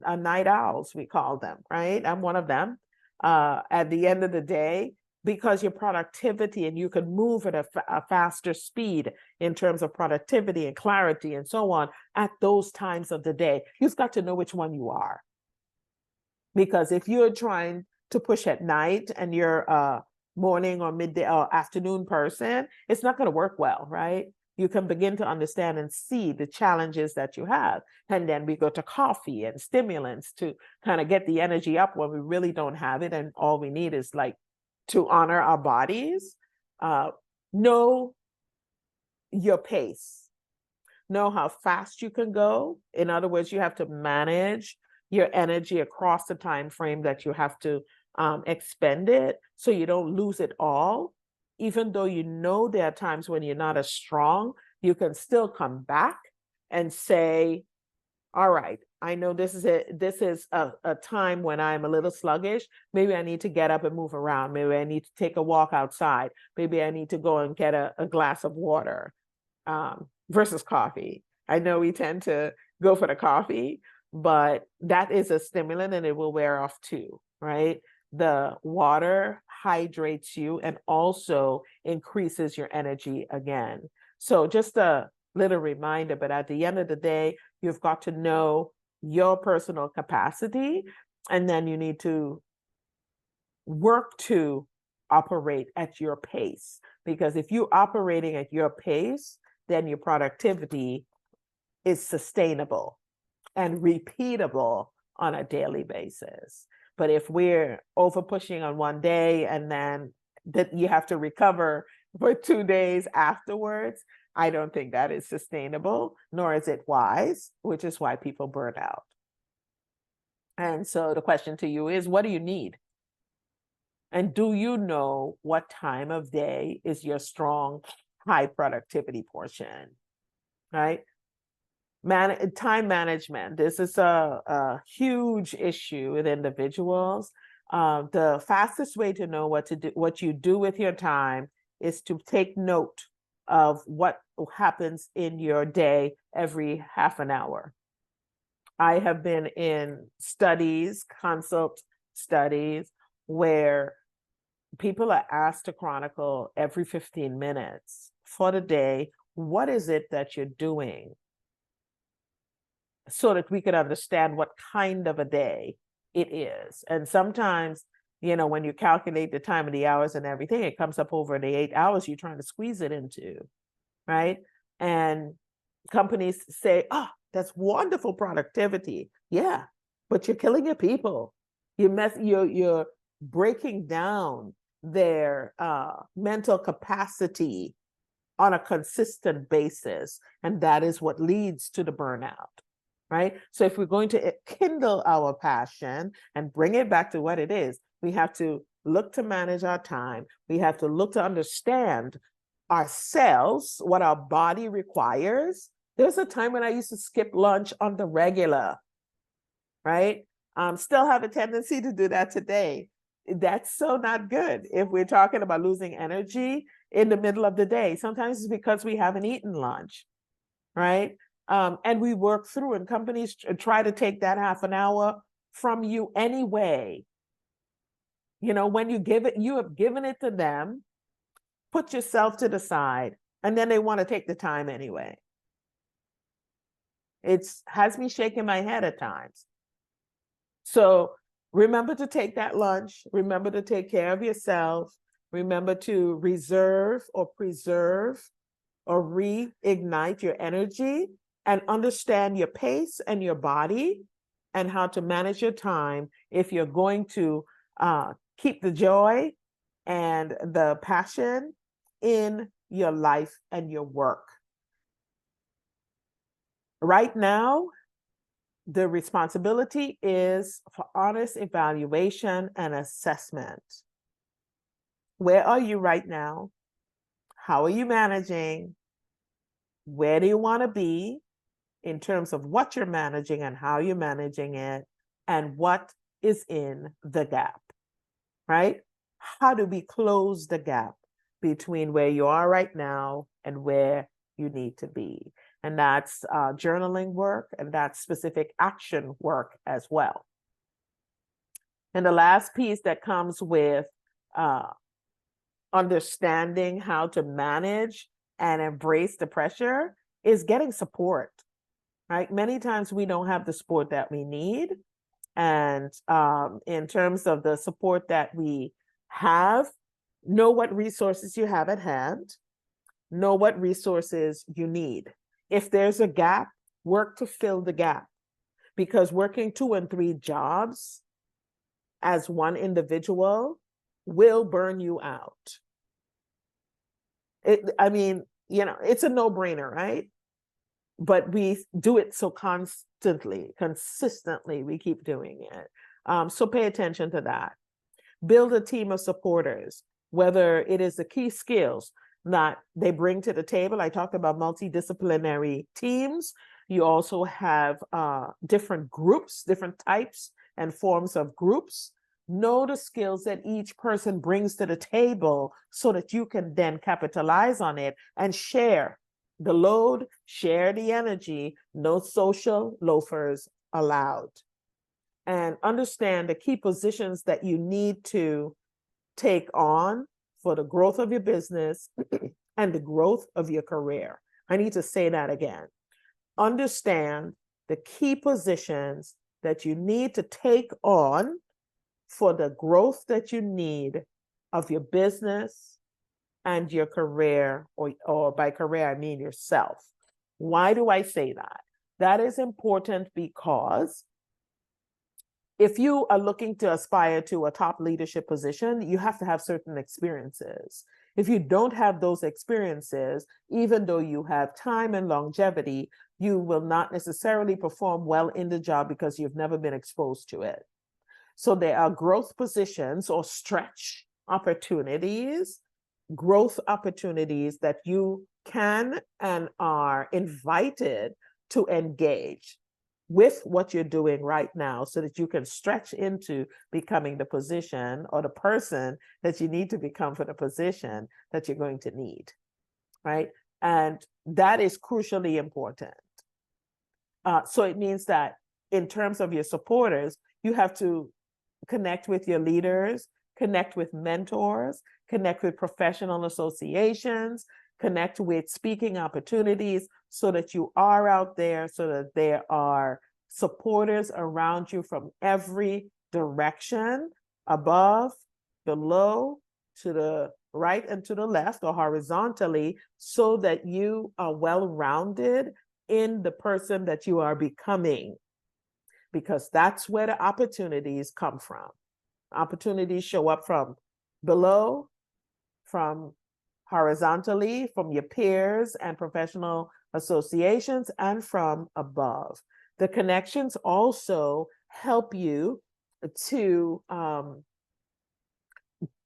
night owls, we call them, right? I'm one of them. At the end of the day, because your productivity, and you can move at a faster speed in terms of productivity and clarity and so on at those times of the day, you've got to know which one you are. Because if you're trying to push at night and you're a morning or midday or afternoon person, it's not going to work well, right? You can begin to understand and see the challenges that you have. And then we go to coffee and stimulants to kind of get the energy up when we really don't have it. And all we need is like to honor our bodies. Know your pace. Know how fast you can go. In other words, you have to manage your energy across the time frame that you have to expend it, so you don't lose it all. even though you know there are times when you're not as strong, you can still come back and say, all right, I know this is a time when I'm a little sluggish. Maybe I need to get up and move around. Maybe I need to take a walk outside. Maybe I need to go and get a glass of water versus coffee. I know we tend to go for the coffee, but that is a stimulant and it will wear off too, right? The water hydrates you and also increases your energy again. So just a little reminder, but at the end of the day, you've got to know your personal capacity, and then you need to work to operate at your pace. Because if you're operating at your pace, then your productivity is sustainable and repeatable on a daily basis. But if we're over pushing on one day and then that you have to recover for 2 days afterwards, I don't think that is sustainable, nor is it wise, which is why people burn out. And so the question to you is, what do you need? And do you know what time of day is your strong, high productivity portion, right? Time management. This is a huge issue with individuals. The fastest way to know what you do with your time is to take note of what happens in your day every half an hour. I have been in consult studies, where people are asked to chronicle every 15 minutes for the day, what is it that you're doing, so that we could understand what kind of a day it is. And sometimes, when you calculate the time of the hours and everything, it comes up over the 8 hours you're trying to squeeze it into, right? And companies say, oh, that's wonderful productivity. Yeah, but you're killing your people. You're breaking down their mental capacity on a consistent basis. And that is what leads to the burnout, right? So if we're going to kindle our passion and bring it back to what it is, we have to look to manage our time. We have to look to understand ourselves, what our body requires. There's a time when I used to skip lunch on the regular, right? Still have a tendency to do that today. That's so not good if we're talking about losing energy in the middle of the day. Sometimes it's because we haven't eaten lunch, right? And we work through, and companies try to take that half an hour from you anyway. When you have given it to them, put yourself to the side, and then they want to take the time anyway. It has me shaking my head at times. So remember to take that lunch. Remember to take care of yourself. Remember to reserve or preserve or reignite your energy, and understand your pace and your body and how to manage your time if you're going to keep the joy and the passion in your life and your work. Right now, the responsibility is for honest evaluation and assessment. Where are you right now? How are you managing? Where do you want to be in terms of what you're managing and how you're managing it, and what is in the gap, right? How do we close the gap between where you are right now and where you need to be? And that's journaling work, and that's specific action work as well. And the last piece that comes with understanding how to manage and embrace the pressure is getting support, right? Many times we don't have the support that we need. And in terms of the support that we have, know what resources you have at hand, know what resources you need. If there's a gap, work to fill the gap, because working 2 and 3 jobs as one individual will burn you out. It's a no-brainer, right? But we do it so consistently, we keep doing it. So pay attention to that. Build a team of supporters. whether it is the key skills that they bring to the table. I talked about multidisciplinary teams. You also have different groups, different types and forms of groups. Know the skills that each person brings to the table so that you can then capitalize on it and share the load, share the energy. No social loafers allowed. And understand the key positions that you need to take on for the growth of your business and the growth of your career. I need to say that again. Understand the key positions that you need to take on for the growth that you need of your business and your career, or by career, I mean yourself. Why do I say that? That is important because if you are looking to aspire to a top leadership position, you have to have certain experiences. If you don't have those experiences, even though you have time and longevity, you will not necessarily perform well in the job because you've never been exposed to it. So there are growth positions or stretch opportunities, growth opportunities that you can and are invited to engage with what you're doing right now so that you can stretch into becoming the position or the person that you need to become for the position that you're going to need, right? And that is crucially important. So it means that in terms of your supporters, you have to connect with your leaders, connect with mentors, connect with professional associations, connect with speaking opportunities so that you are out there, so that there are supporters around you from every direction, above, below, to the right and to the left, or horizontally, so that you are well-rounded in the person that you are becoming. Because that's where the opportunities come from. Opportunities show up from below, from horizontally, from your peers and professional associations, and from above. The connections also help you to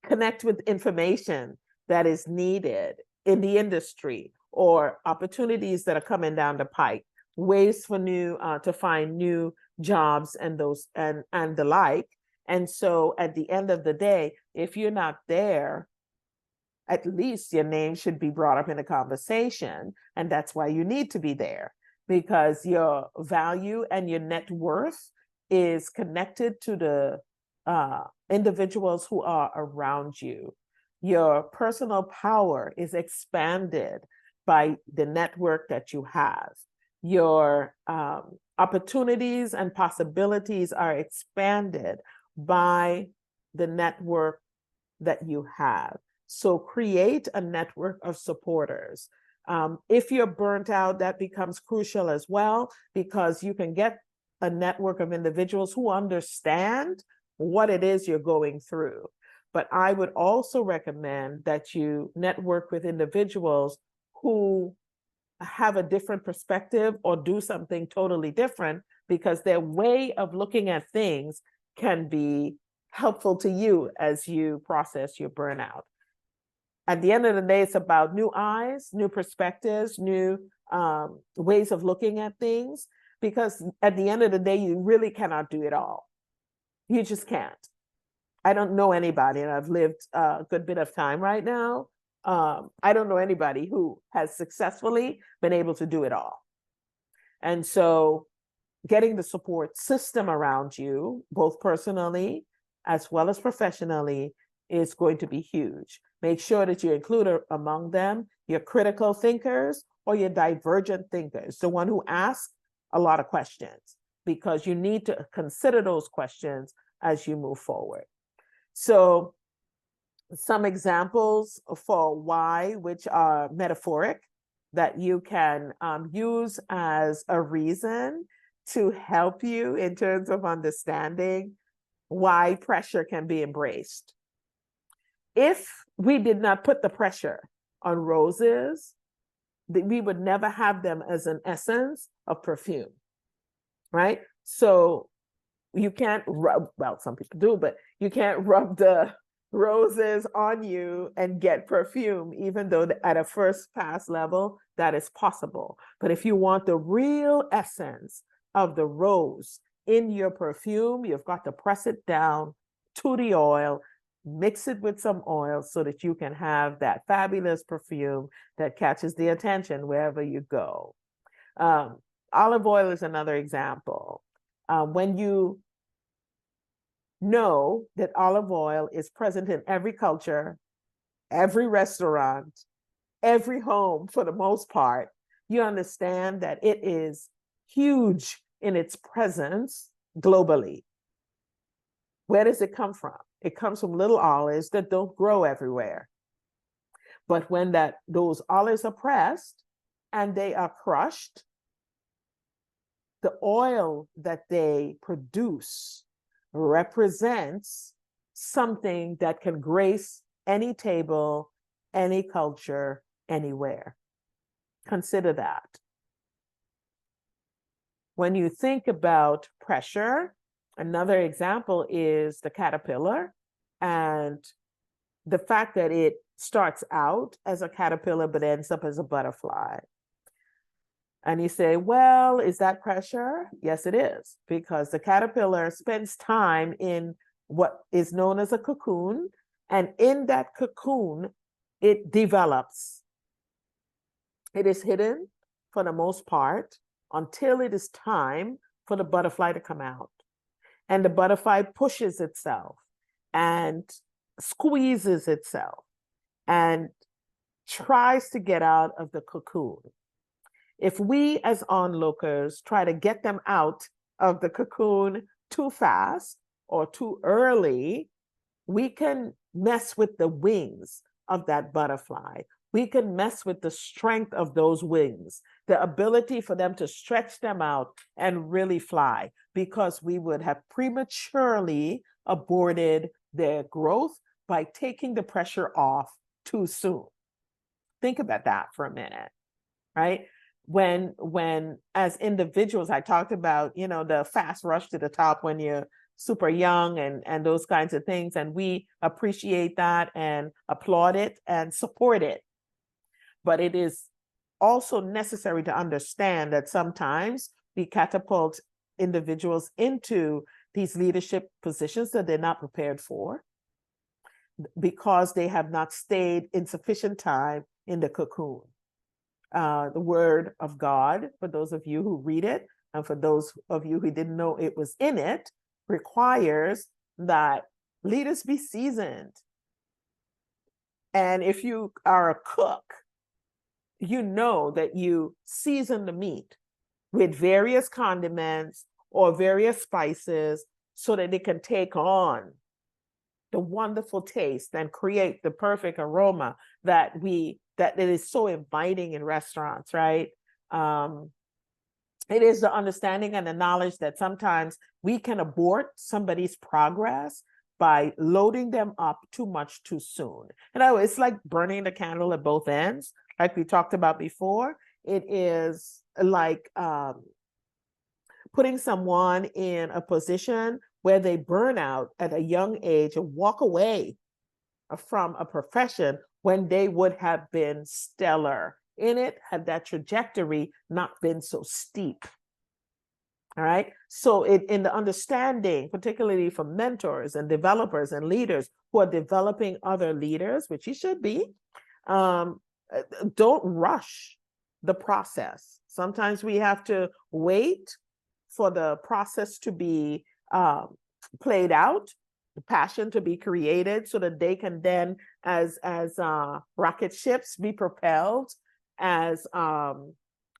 connect with information that is needed in the industry, or opportunities that are coming down the pike, ways for to find new jobs and those and the like. And so at the end of the day, if you're not there, at least your name should be brought up in a conversation. And that's why you need to be there, because your value and your net worth is connected to the individuals who are around you. Your personal power is expanded by the network that you have. Your opportunities and possibilities are expanded by the network that you have. So create a network of supporters. If you're burnt out, that becomes crucial as well, because you can get a network of individuals who understand what it is you're going through. But I would also recommend that you network with individuals who have a different perspective or do something totally different, because their way of looking at things can be helpful to you as you process your burnout. At the end of the day, it's about new eyes, new perspectives, new ways of looking at things, because at the end of the day, you really cannot do it all. You just can't. I don't know anybody, and I've lived a good bit of time right now. I don't know anybody who has successfully been able to do it all. And so getting the support system around you, both personally as well as professionally, is going to be huge. Make sure that you include among them your critical thinkers or your divergent thinkers, the one who asks a lot of questions, because you need to consider those questions as you move forward. So some examples for why, which are metaphoric, that you can use as a reason to help you in terms of understanding why pressure can be embraced. If we did not put the pressure on roses, we would never have them as an essence of perfume, right? So you can't rub, well, some people do, but you can't rub the roses on you and get perfume, even though at a first pass level, that is possible. But if you want the real essence of the rose in your perfume, you've got to press it down to the oil, mix it with some oil so that you can have that fabulous perfume that catches the attention wherever you go. Olive oil is another example. When you know that olive oil is present in every culture, every restaurant, every home for the most part, you understand that it is huge in its presence globally. Where does it come from? It comes from little olives that don't grow everywhere. But when those olives are pressed and they are crushed, the oil that they produce represents something that can grace any table, any culture, anywhere. Consider that. When you think about pressure, another example is the caterpillar and the fact that it starts out as a caterpillar but ends up as a butterfly. And you say, well, is that pressure? Yes, it is, because the caterpillar spends time in what is known as a cocoon. And in that cocoon, it develops. It is hidden for the most part until it is time for the butterfly to come out. And the butterfly pushes itself and squeezes itself and tries to get out of the cocoon. If we as onlookers try to get them out of the cocoon too fast or too early, we can mess with the wings of that butterfly. We can mess with the strength of those wings, the ability for them to stretch them out and really fly, because we would have prematurely aborted their growth by taking the pressure off too soon. Think about that for a minute, right? When as individuals, I talked about, the fast rush to the top when you're super young and those kinds of things. And we appreciate that and applaud it and support it. But it is also necessary to understand that sometimes we catapult individuals into these leadership positions that they're not prepared for because they have not stayed in sufficient time in the cocoon. The word of God, for those of you who read it, and for those of you who didn't know it was in it, requires that leaders be seasoned. And if you are a cook, you know that you season the meat with various condiments or various spices so that it can take on the wonderful taste and create the perfect aroma that it is so inviting in restaurants, right? It is the understanding and the knowledge that sometimes we can abort somebody's progress by loading them up too much too soon. It's like burning the candle at both ends, like we talked about before. It is like putting someone in a position where they burn out at a young age and walk away from a profession when they would have been stellar in it, had that trajectory not been so steep. All right. So in the understanding, particularly for mentors and developers and leaders who are developing other leaders, which you should be, don't rush the process. Sometimes we have to wait for the process to be played out, the passion to be created, so that they can then, as rocket ships, be propelled, as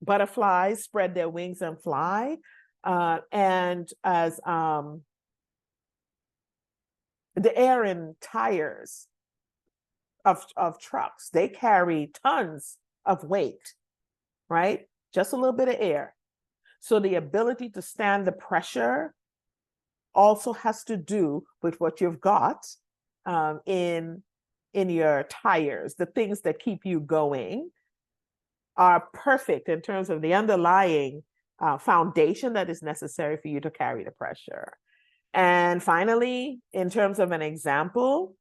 butterflies spread their wings and fly, and as the air in tires of trucks, they carry tons of weight, right? Just a little bit of air. So the ability to stand the pressure also has to do with what you've got in your tires. The things that keep you going are perfect in terms of the underlying foundation that is necessary for you to carry the pressure. And finally, in terms of an example,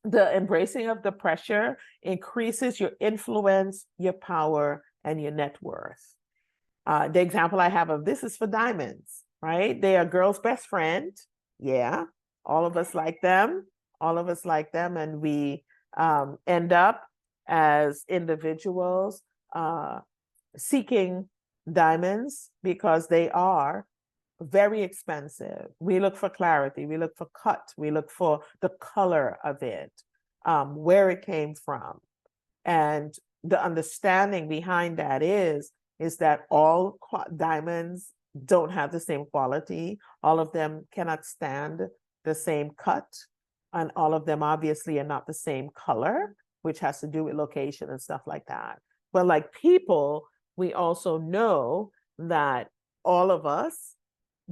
the embracing of the pressure increases your influence, your power, and your net worth. The example I have of this is for diamonds, right? They are girl's best friend. Yeah, all of us like them. All of us like them, and we end up as individuals seeking diamonds because they are very expensive. We look for clarity, we look for cut, we look for the color of it, where it came from. And the understanding behind that is that all diamonds don't have the same quality. All of them cannot stand the same cut. And all of them obviously are not the same color, which has to do with location and stuff like that. But like people, we also know that all of us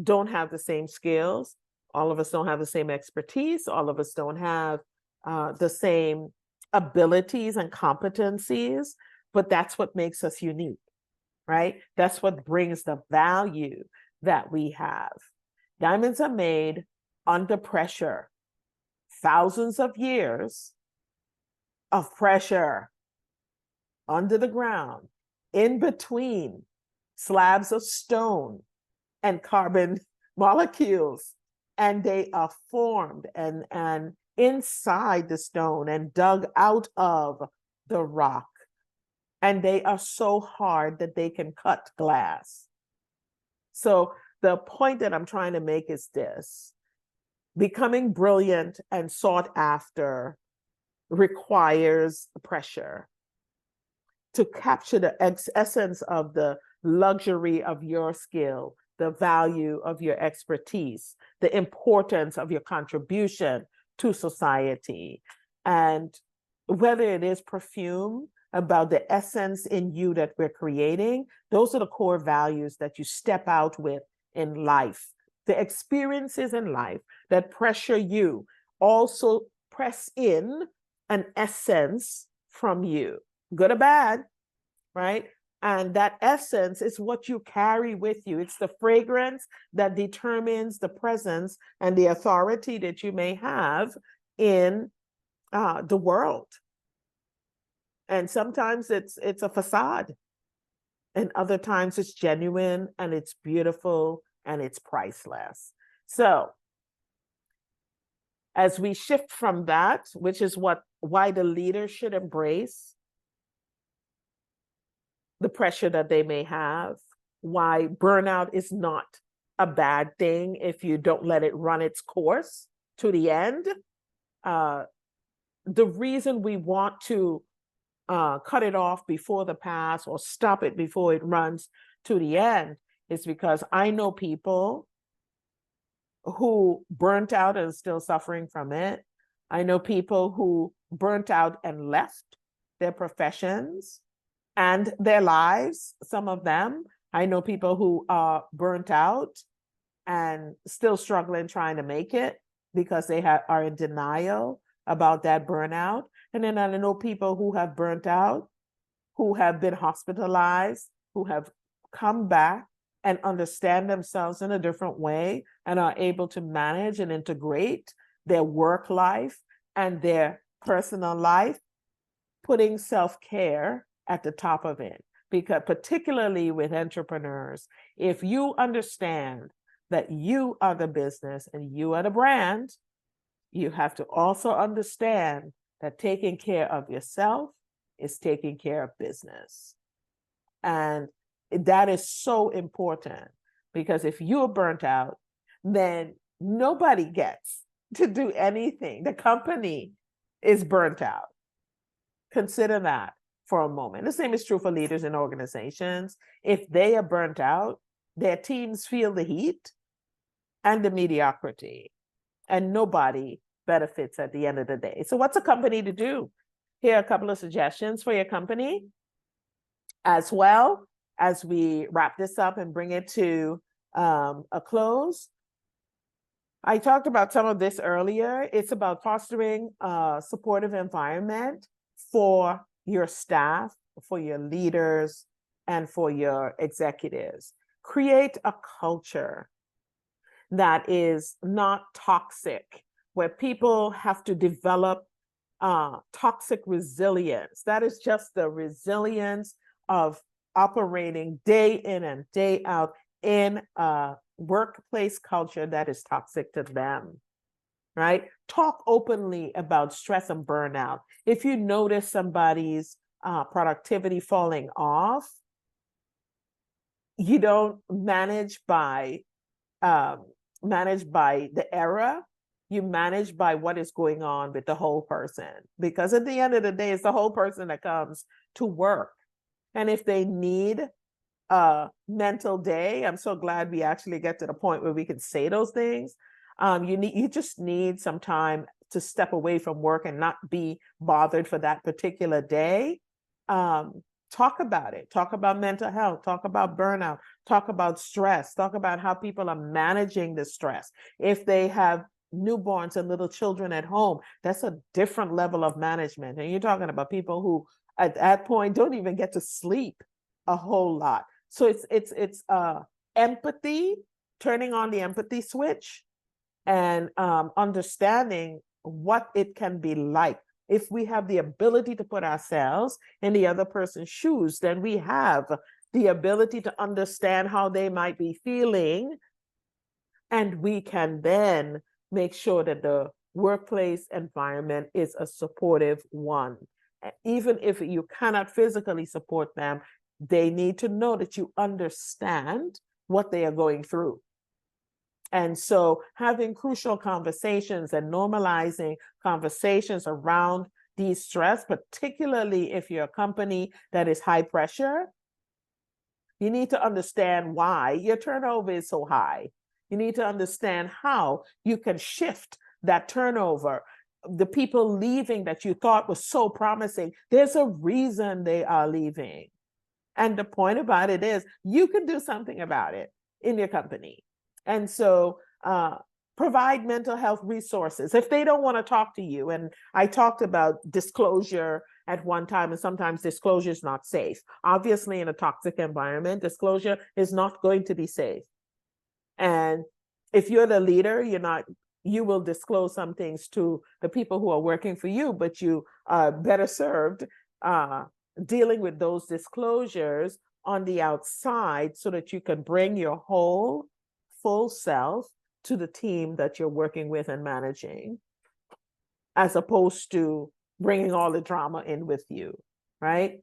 don't have the same skills. All of us don't have the same expertise. All of us don't have the same abilities and competencies, but that's what makes us unique, right? That's what brings the value that we have. Diamonds are made under pressure, thousands of years of pressure under the ground, in between slabs of stone and carbon molecules, and they are formed and inside the stone and dug out of the rock, and they are so hard that they can cut glass. So the point that I'm trying to make is this: becoming brilliant and sought after requires pressure to capture the essence of the luxury of your skill, the value of your expertise, the importance of your contribution to society. And whether it is perfume, about the essence in you that we're creating, those are the core values that you step out with in life. The experiences in life that pressure you also press in an essence from you, good or bad, right? And that essence is what you carry with you. It's the fragrance that determines the presence and the authority that you may have in the world. And sometimes it's a facade, and other times it's genuine and it's beautiful and it's priceless. So as we shift from that, which is why the leader should embrace the pressure that they may have, why burnout is not a bad thing if you don't let it run its course to the end. The reason we want to cut it off before the pass or stop it before it runs to the end is because I know people who burnt out and still suffering from it. I know people who burnt out and left their professions and their lives, some of them. I know people who are burnt out and still struggling trying to make it because they are in denial about that burnout. And then I know people who have burnt out, who have been hospitalized, who have come back and understand themselves in a different way and are able to manage and integrate their work life and their personal life, putting self-care at the top of it. Because particularly with entrepreneurs, if you understand that you are the business and you are the brand, you have to also understand that taking care of yourself is taking care of business. And that is so important, because if you're burnt out, then nobody gets to do anything. The company is burnt out. Consider that for a moment. The same is true for leaders in organizations. If they are burnt out, their teams feel the heat and the mediocrity, and nobody benefits at the end of the day. So what's a company to do? Here are a couple of suggestions for your company as well as we wrap this up and bring it to a close. I talked about some of this earlier. It's about fostering a supportive environment for your staff, for your leaders, and for your executives. Create a culture that is not toxic, where people have to develop toxic resilience. That is just the resilience of operating day in and day out in a workplace culture that is toxic to them, right? Talk openly about stress and burnout. If you notice somebody's productivity falling off, you don't manage by the error. You manage by what is going on with the whole person, because at the end of the day, it's the whole person that comes to work. And if they need a mental day, I'm so glad we actually get to the point where we can say those things. You just need some time to step away from work and not be bothered for that particular day. Talk about it. Talk about mental health. Talk about burnout. Talk about stress. Talk about how people are managing the stress. If they have newborns and little children at home, that's a different level of management. And you're talking about people who at that point don't even get to sleep a whole lot. So it's empathy, turning on the empathy switch, and understanding what it can be like. If we have the ability to put ourselves in the other person's shoes, then we have the ability to understand how they might be feeling. And we can then make sure that the workplace environment is a supportive one. Even if you cannot physically support them, they need to know that you understand what they are going through. And so having crucial conversations and normalizing conversations around these stress, particularly if you're a company that is high pressure, you need to understand why your turnover is so high. You need to understand how you can shift that turnover. The people leaving that you thought was so promising, there's a reason they are leaving. And the point about it is you can do something about it in your company. And so provide mental health resources. If they don't want to talk to you, and I talked about disclosure at one time, and sometimes disclosure is not safe. Obviously, in a toxic environment, disclosure is not going to be safe. And if you're the leader, you will disclose some things to the people who are working for you, but you are better served dealing with those disclosures on the outside so that you can bring your whole full self to the team that you're working with and managing, as opposed to bringing all the drama in with you, right?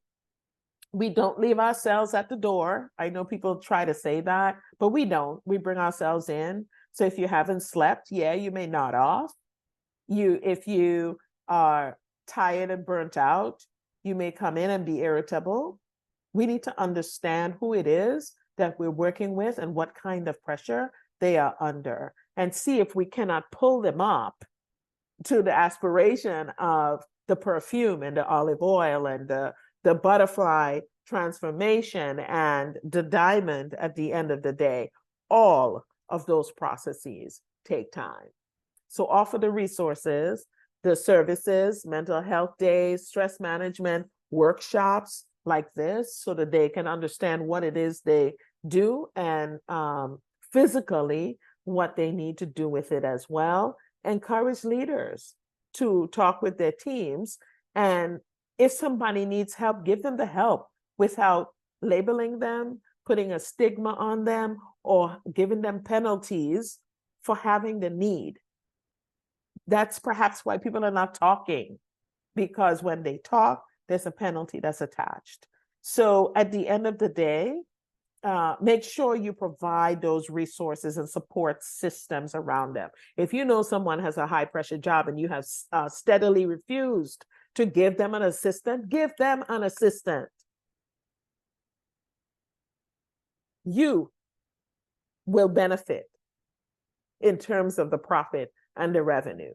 We don't leave ourselves at the door. I know people try to say that, but we don't. We bring ourselves in. So if you haven't slept, yeah, you may nod off. If you are tired and burnt out, you may come in and be irritable. We need to understand who it is that we're working with and what kind of pressure they are under, and see if we cannot pull them up to the aspiration of the perfume and the olive oil and the butterfly transformation and the diamond at the end of the day. All of those processes take time. So offer the resources, the services, mental health days, stress management workshops like this, so that they can understand what it is they do, and physically what they need to do with it as well. Encourage leaders to talk with their teams, and if somebody needs help, give them the help without labeling them, putting a stigma on them, or giving them penalties for having the need. That's perhaps why people are not talking, because when they talk, there's a penalty that's attached. So at the end of the day, make sure you provide those resources and support systems around them. If you know someone has a high pressure job and you have steadily refused to give them an assistant, give them an assistant. You will benefit in terms of the profit and the revenue,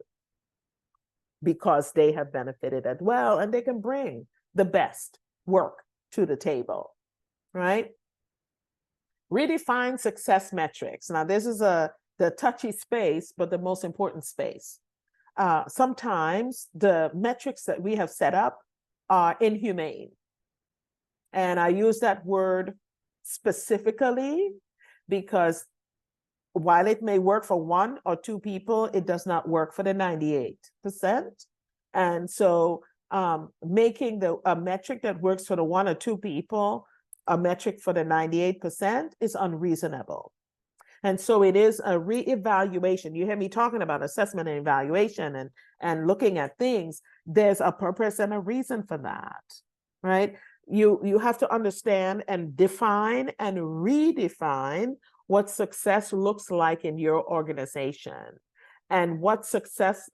because they have benefited as well, and they can bring the best work to the table, right? Redefine success metrics. Now, this is the touchy space, but the most important space. Sometimes the metrics that we have set up are inhumane. And I use that word specifically because while it may work for one or two people, it does not work for the 98%. And so making a metric that works for the 1 or 2 people, a metric for the 98% is unreasonable. And so it is a reevaluation. You hear me talking about assessment and evaluation and looking at things. There's a purpose and a reason for that, right? You have to understand and define and redefine what success looks like in your organization and what success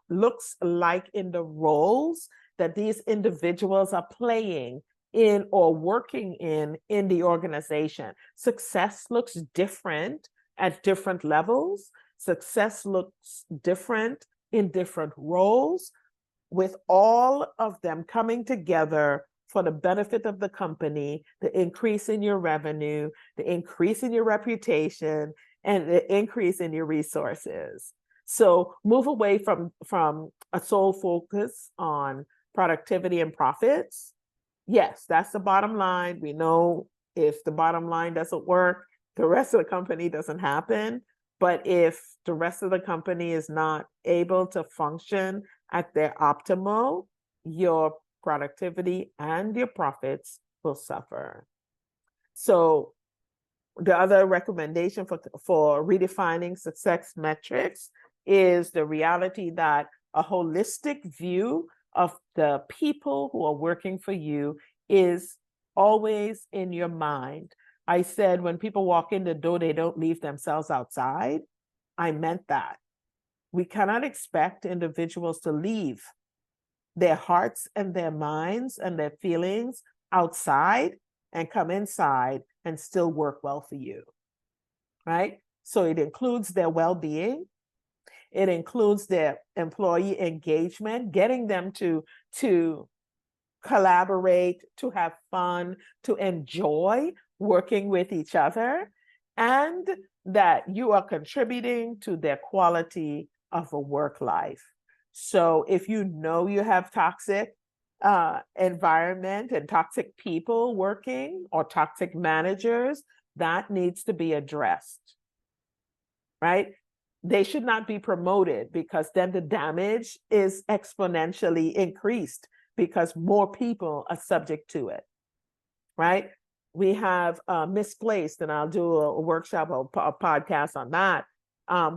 looks like in the roles that these individuals are playing in or working in the organization. Success looks different at different levels. Success looks different in different roles, with all of them coming together for the benefit of the company, the increase in your revenue, the increase in your reputation, and the increase in your resources. So move away from a sole focus on productivity and profits. Yes, that's the bottom line. We know if the bottom line doesn't work, the rest of the company doesn't happen. But if the rest of the company is not able to function at their optimal, your productivity and your profits will suffer. So the other recommendation for redefining success metrics is the reality that a holistic view of the people who are working for you is always in your mind. I said when people walk in the door, they don't leave themselves outside. I meant that. We cannot expect individuals to leave their hearts and their minds and their feelings outside and come inside and still work well for you, right? So it includes their well-being. It includes their employee engagement, getting them to collaborate, to have fun, to enjoy working with each other, and that you are contributing to their quality of a work life. So if you know you have toxic environment and toxic people working or toxic managers, that needs to be addressed, right? They should not be promoted because then the damage is exponentially increased because more people are subject to it, right? We have misplaced, and I'll do a workshop or a podcast on that.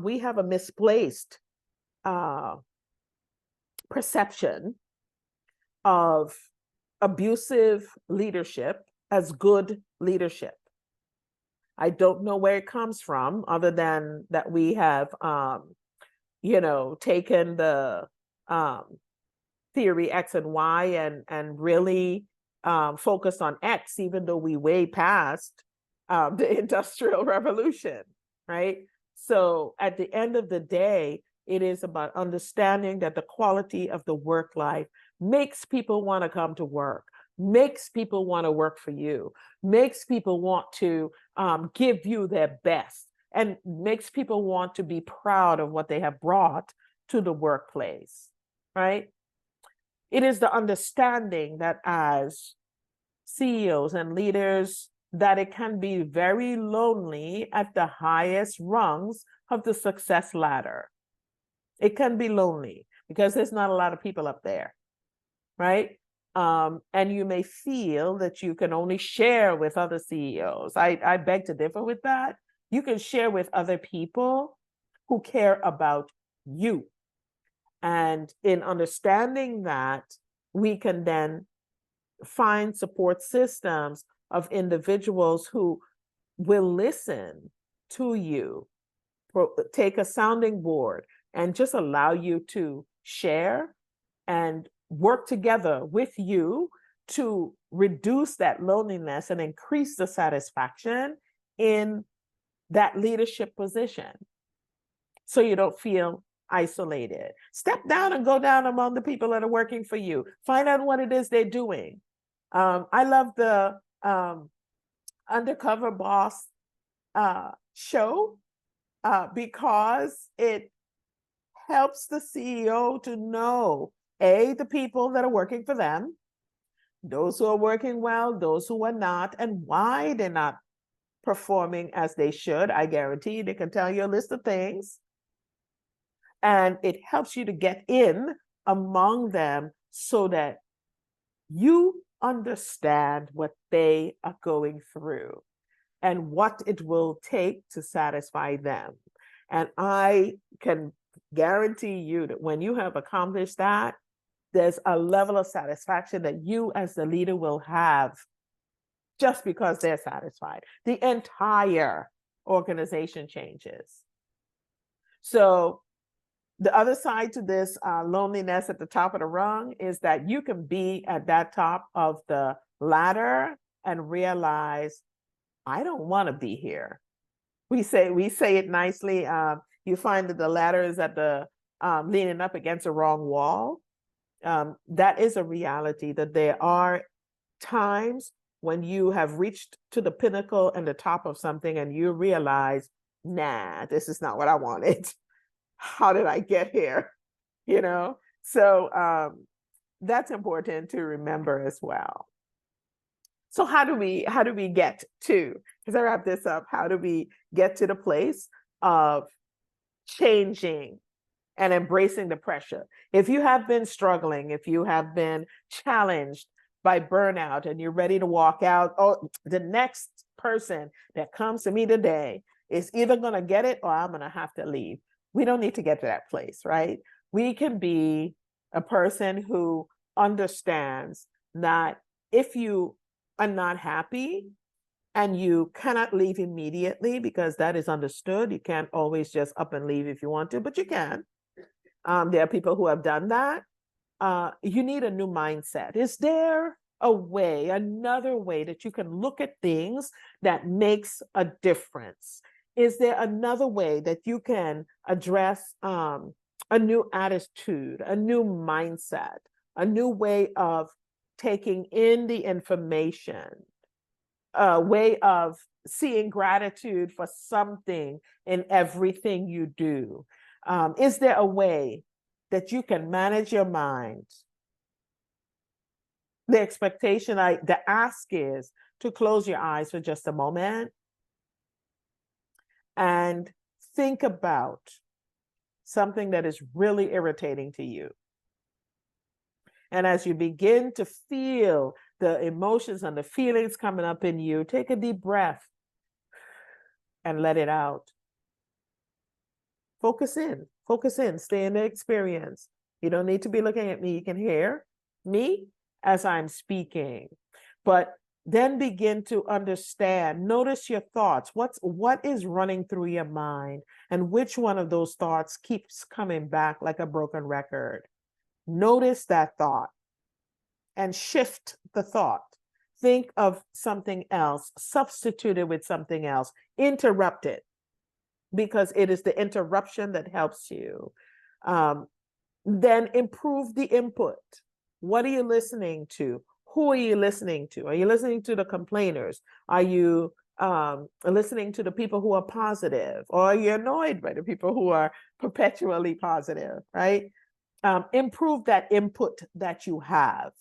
We have a misplaced perception of abusive leadership as good leadership. I don't know where it comes from, other than that we have, taken the theory X and Y and really focused on X, even though we way past the Industrial Revolution, right? So at the end of the day, it is about understanding that the quality of the work life makes people want to come to work, makes people want to work for you, makes people want to give you their best, and makes people want to be proud of what they have brought to the workplace, right? It is the understanding that as CEOs and leaders, that it can be very lonely at the highest rungs of the success ladder. It can be lonely because there's not a lot of people up there, right? And you may feel that you can only share with other CEOs. I beg to differ with that. You can share with other people who care about you. And in understanding that, we can then find support systems of individuals who will listen to you, take a sounding board, and just allow you to share and work together with you to reduce that loneliness and increase the satisfaction in that leadership position, so you don't feel isolated. Step down and go down among the people that are working for you. Find out what it is they're doing. I love the Undercover Boss show because it helps the CEO to know, the people that are working for them, those who are working well, those who are not, and why they're not performing as they should. I guarantee they can tell you a list of things. And it helps you to get in among them so that you understand what they are going through and what it will take to satisfy them. And I can guarantee you that when you have accomplished that, there's a level of satisfaction that you as the leader will have just because they're satisfied. The entire organization changes. So the other side to this loneliness at the top of the rung is that you can be at that top of the ladder and realize, I don't want to be here. We say it nicely. You find that the ladder is at the leaning up against the wrong wall. That is a reality, that there are times when you have reached to the pinnacle and the top of something and you realize, nah, this is not what I wanted. How did I get here? You know, so that's important to remember as well. So how do we get to, as I wrap this up, how do we get to the place of changing and embracing the pressure? If you have been struggling, if you have been challenged by burnout and you're ready to walk out, oh, the next person that comes to me today is either going to get it or I'm going to have to leave. We don't need to get to that place, right? We can be a person who understands that if you are not happy and you cannot leave immediately, because that is understood, you can't always just up and leave if you want to, but you can. There are people who have done that. You need a new mindset. Is there a way, another way that you can look at things that makes a difference? Is there another way that you can address a new attitude, a new mindset, a new way of taking in the information, a way of seeing gratitude for something in everything you do? Is there a way that you can manage your mind? The expectation, the ask is to close your eyes for just a moment and think about something that is really irritating to you. And as you begin to feel the emotions and the feelings coming up in you, take a deep breath and let it out. Focus in, stay in the experience. You don't need to be looking at me. You can hear me as I'm speaking, but then begin to understand, notice your thoughts. What is running through your mind and which one of those thoughts keeps coming back like a broken record? Notice that thought and shift the thought. Think of something else, substitute it with something else, interrupt it, because it is the interruption that helps you. Then improve the input. What are you listening to? Who are you listening to? Are you listening to the complainers? Are you listening to the people who are positive? Or are you annoyed by the people who are perpetually positive, right? Improve that input that you have.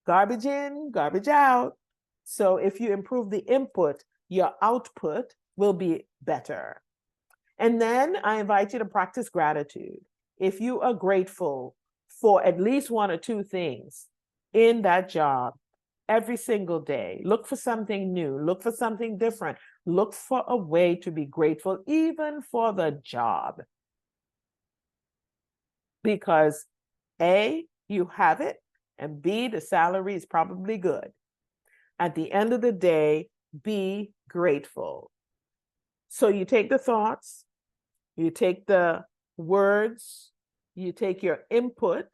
Garbage in, garbage out. So if you improve the input, your output will be better. And then I invite you to practice gratitude. If you are grateful for at least one or two things in that job every single day, look for something new, look for something different, look for a way to be grateful, even for the job. Because A, you have it, and B, the salary is probably good. At the end of the day, be grateful. So you take the thoughts, you take the words, you take your input,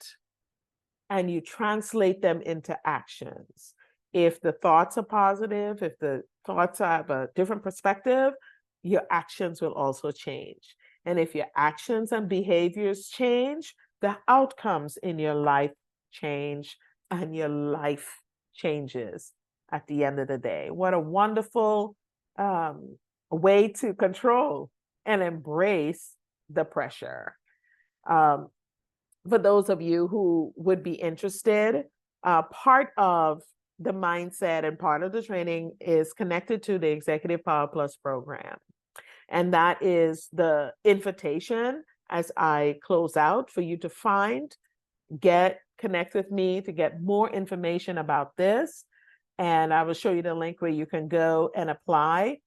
and you translate them into actions. If the thoughts are positive, if the thoughts have a different perspective, your actions will also change. And if your actions and behaviors change, the outcomes in your life change, and your life changes at the end of the day. What a wonderful way to control and embrace the pressure. For those of you who would be interested, part of the mindset and part of the training is connected to the Executive Power Plus program. And that is the invitation as I close out for you to find connect with me to get more information about this. And I will show you the link where you can go and apply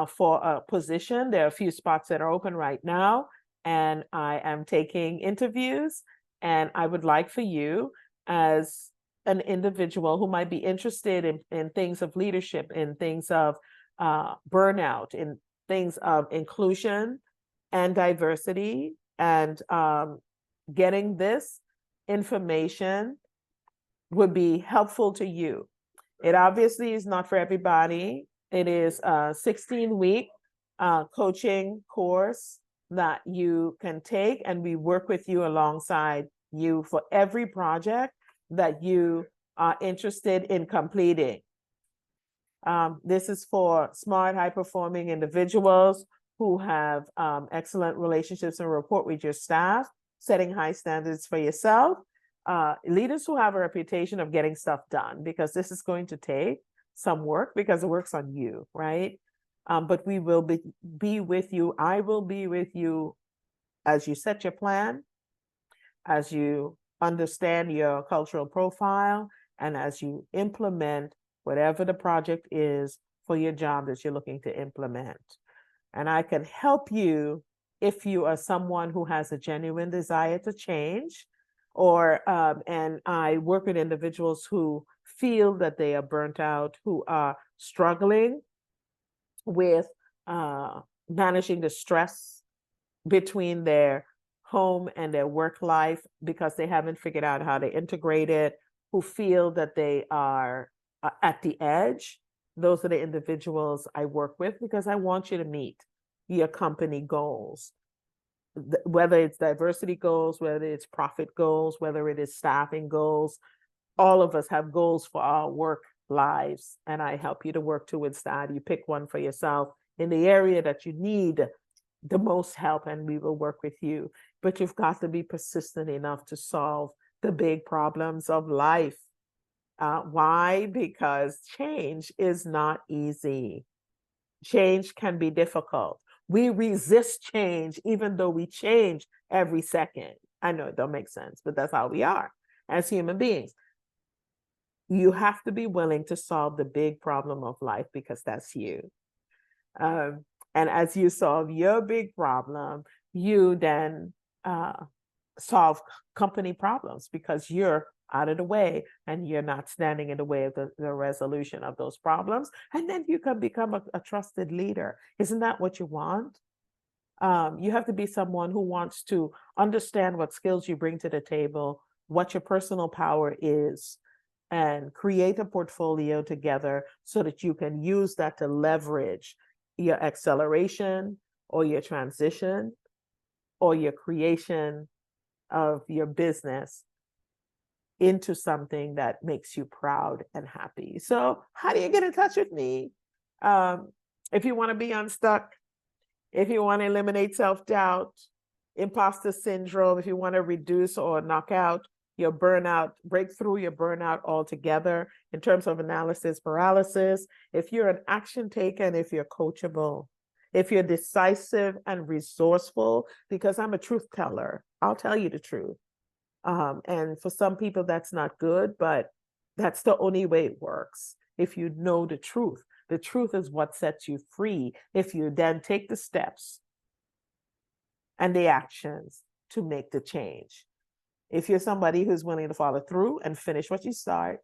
for a position. There are a few spots that are open right now, and I am taking interviews. And I would like for you, as an individual who might be interested in things of leadership, in things of burnout, in things of inclusion and diversity, and getting this information would be helpful to you. It obviously is not for everybody. It is a 16-week coaching course that you can take, and we work with you alongside you for every project that you are interested in completing. This is for smart, high-performing individuals who have excellent relationships and rapport with your staff, setting high standards for yourself, leaders who have a reputation of getting stuff done, because this is going to take some work, because the work's on you, right? But we will be with you. I will be with you as you set your plan, as you understand your cultural profile, and as you implement whatever the project is for your job that you're looking to implement. And I can help you if you are someone who has a genuine desire to change, or and I work with individuals who feel that they are burnt out, who are struggling with managing the stress between their home and their work life because they haven't figured out how to integrate it, who feel that they are at the edge. Those are the individuals I work with, because I want you to meet your company goals, whether it's diversity goals, whether it's profit goals, whether it is staffing goals. All of us have goals for our work lives, and I help you to work towards that. You pick one for yourself in the area that you need the most help, and we will work with you. But you've got to be persistent enough to solve the big problems of life. Why? Because change is not easy. Change can be difficult. We resist change, even though we change every second. I know it don't make sense, but that's how we are as human beings. You have to be willing to solve the big problem of life, because that's you. And as you solve your big problem, you then solve company problems, because you're out of the way and you're not standing in the way of the resolution of those problems. And then you can become a trusted leader. Isn't that what you want? You have to be someone who wants to understand what skills you bring to the table, what your personal power is, and create a portfolio together so that you can use that to leverage your acceleration or your transition or your creation of your business into something that makes you proud and happy. So how do you get in touch with me? If you want to be unstuck, if you want to eliminate self-doubt, imposter syndrome, if you want to reduce or knock out your burnout, break through your burnout altogether in terms of analysis paralysis, if you're an action taker, and if you're coachable, if you're decisive and resourceful, because I'm a truth teller, I'll tell you the truth. And for some people, that's not good, but that's the only way it works. If you know the truth is what sets you free. If you then take the steps and the actions to make the change. If you're somebody who's willing to follow through and finish what you start,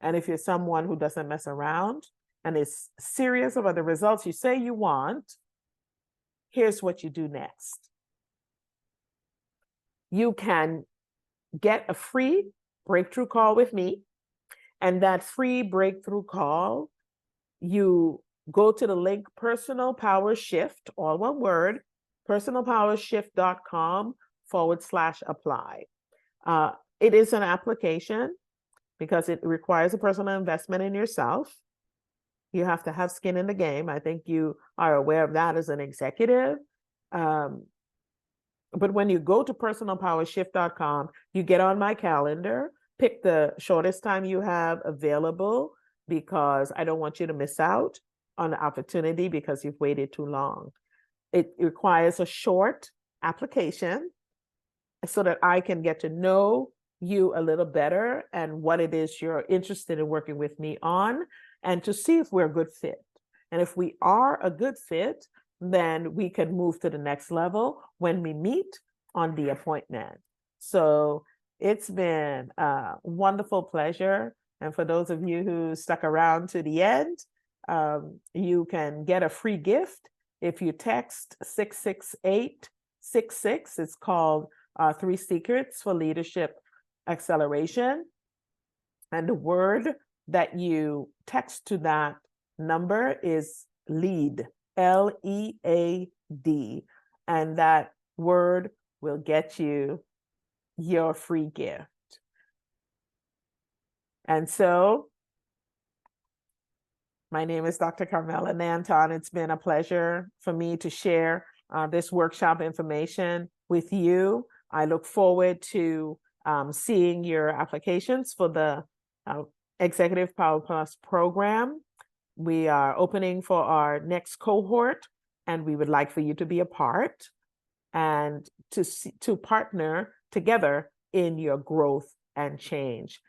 and if you're someone who doesn't mess around and is serious about the results you say you want, here's what you do next. You can get a free breakthrough call with me. And that free breakthrough call, you go to the link Personal Power Shift, all one word, personalpowershift.com/apply. It is an application because it requires a personal investment in yourself. You have to have skin in the game. I think you are aware of that as an executive. But when you go to personalpowershift.com, you get on my calendar, pick the shortest time you have available, because I don't want you to miss out on the opportunity because you've waited too long. It requires a short application. so that I can get to know you a little better and what it is you're interested in working with me on, and to see if we're a good fit. And if we are a good fit, then we can move to the next level when we meet on the appointment. So it's been a wonderful pleasure. And for those of you who stuck around to the end, you can get a free gift if you text 66866. It's called 3 Secrets for Leadership Acceleration. And the word that you text to that number is LEAD, LEAD. And that word will get you your free gift. And so, my name is Dr. Carmela Nanton. It's been a pleasure for me to share this workshop information with you. I look forward to seeing your applications for the Executive Power Plus program. We are opening for our next cohort, and we would like for you to be a part and to partner together in your growth and change.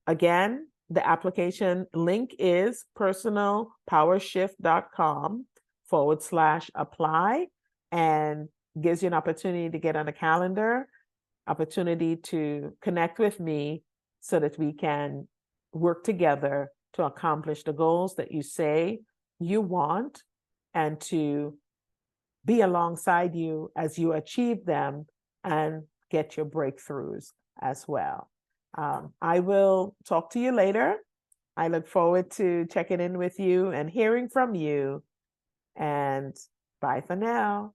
Again, the application link is personalpowershift.com/apply, and gives you an opportunity to get on a calendar, opportunity to connect with me so that we can work together to accomplish the goals that you say you want, and to be alongside you as you achieve them and get your breakthroughs as well. I will talk to you later. I look forward to checking in with you and hearing from you. And bye for now.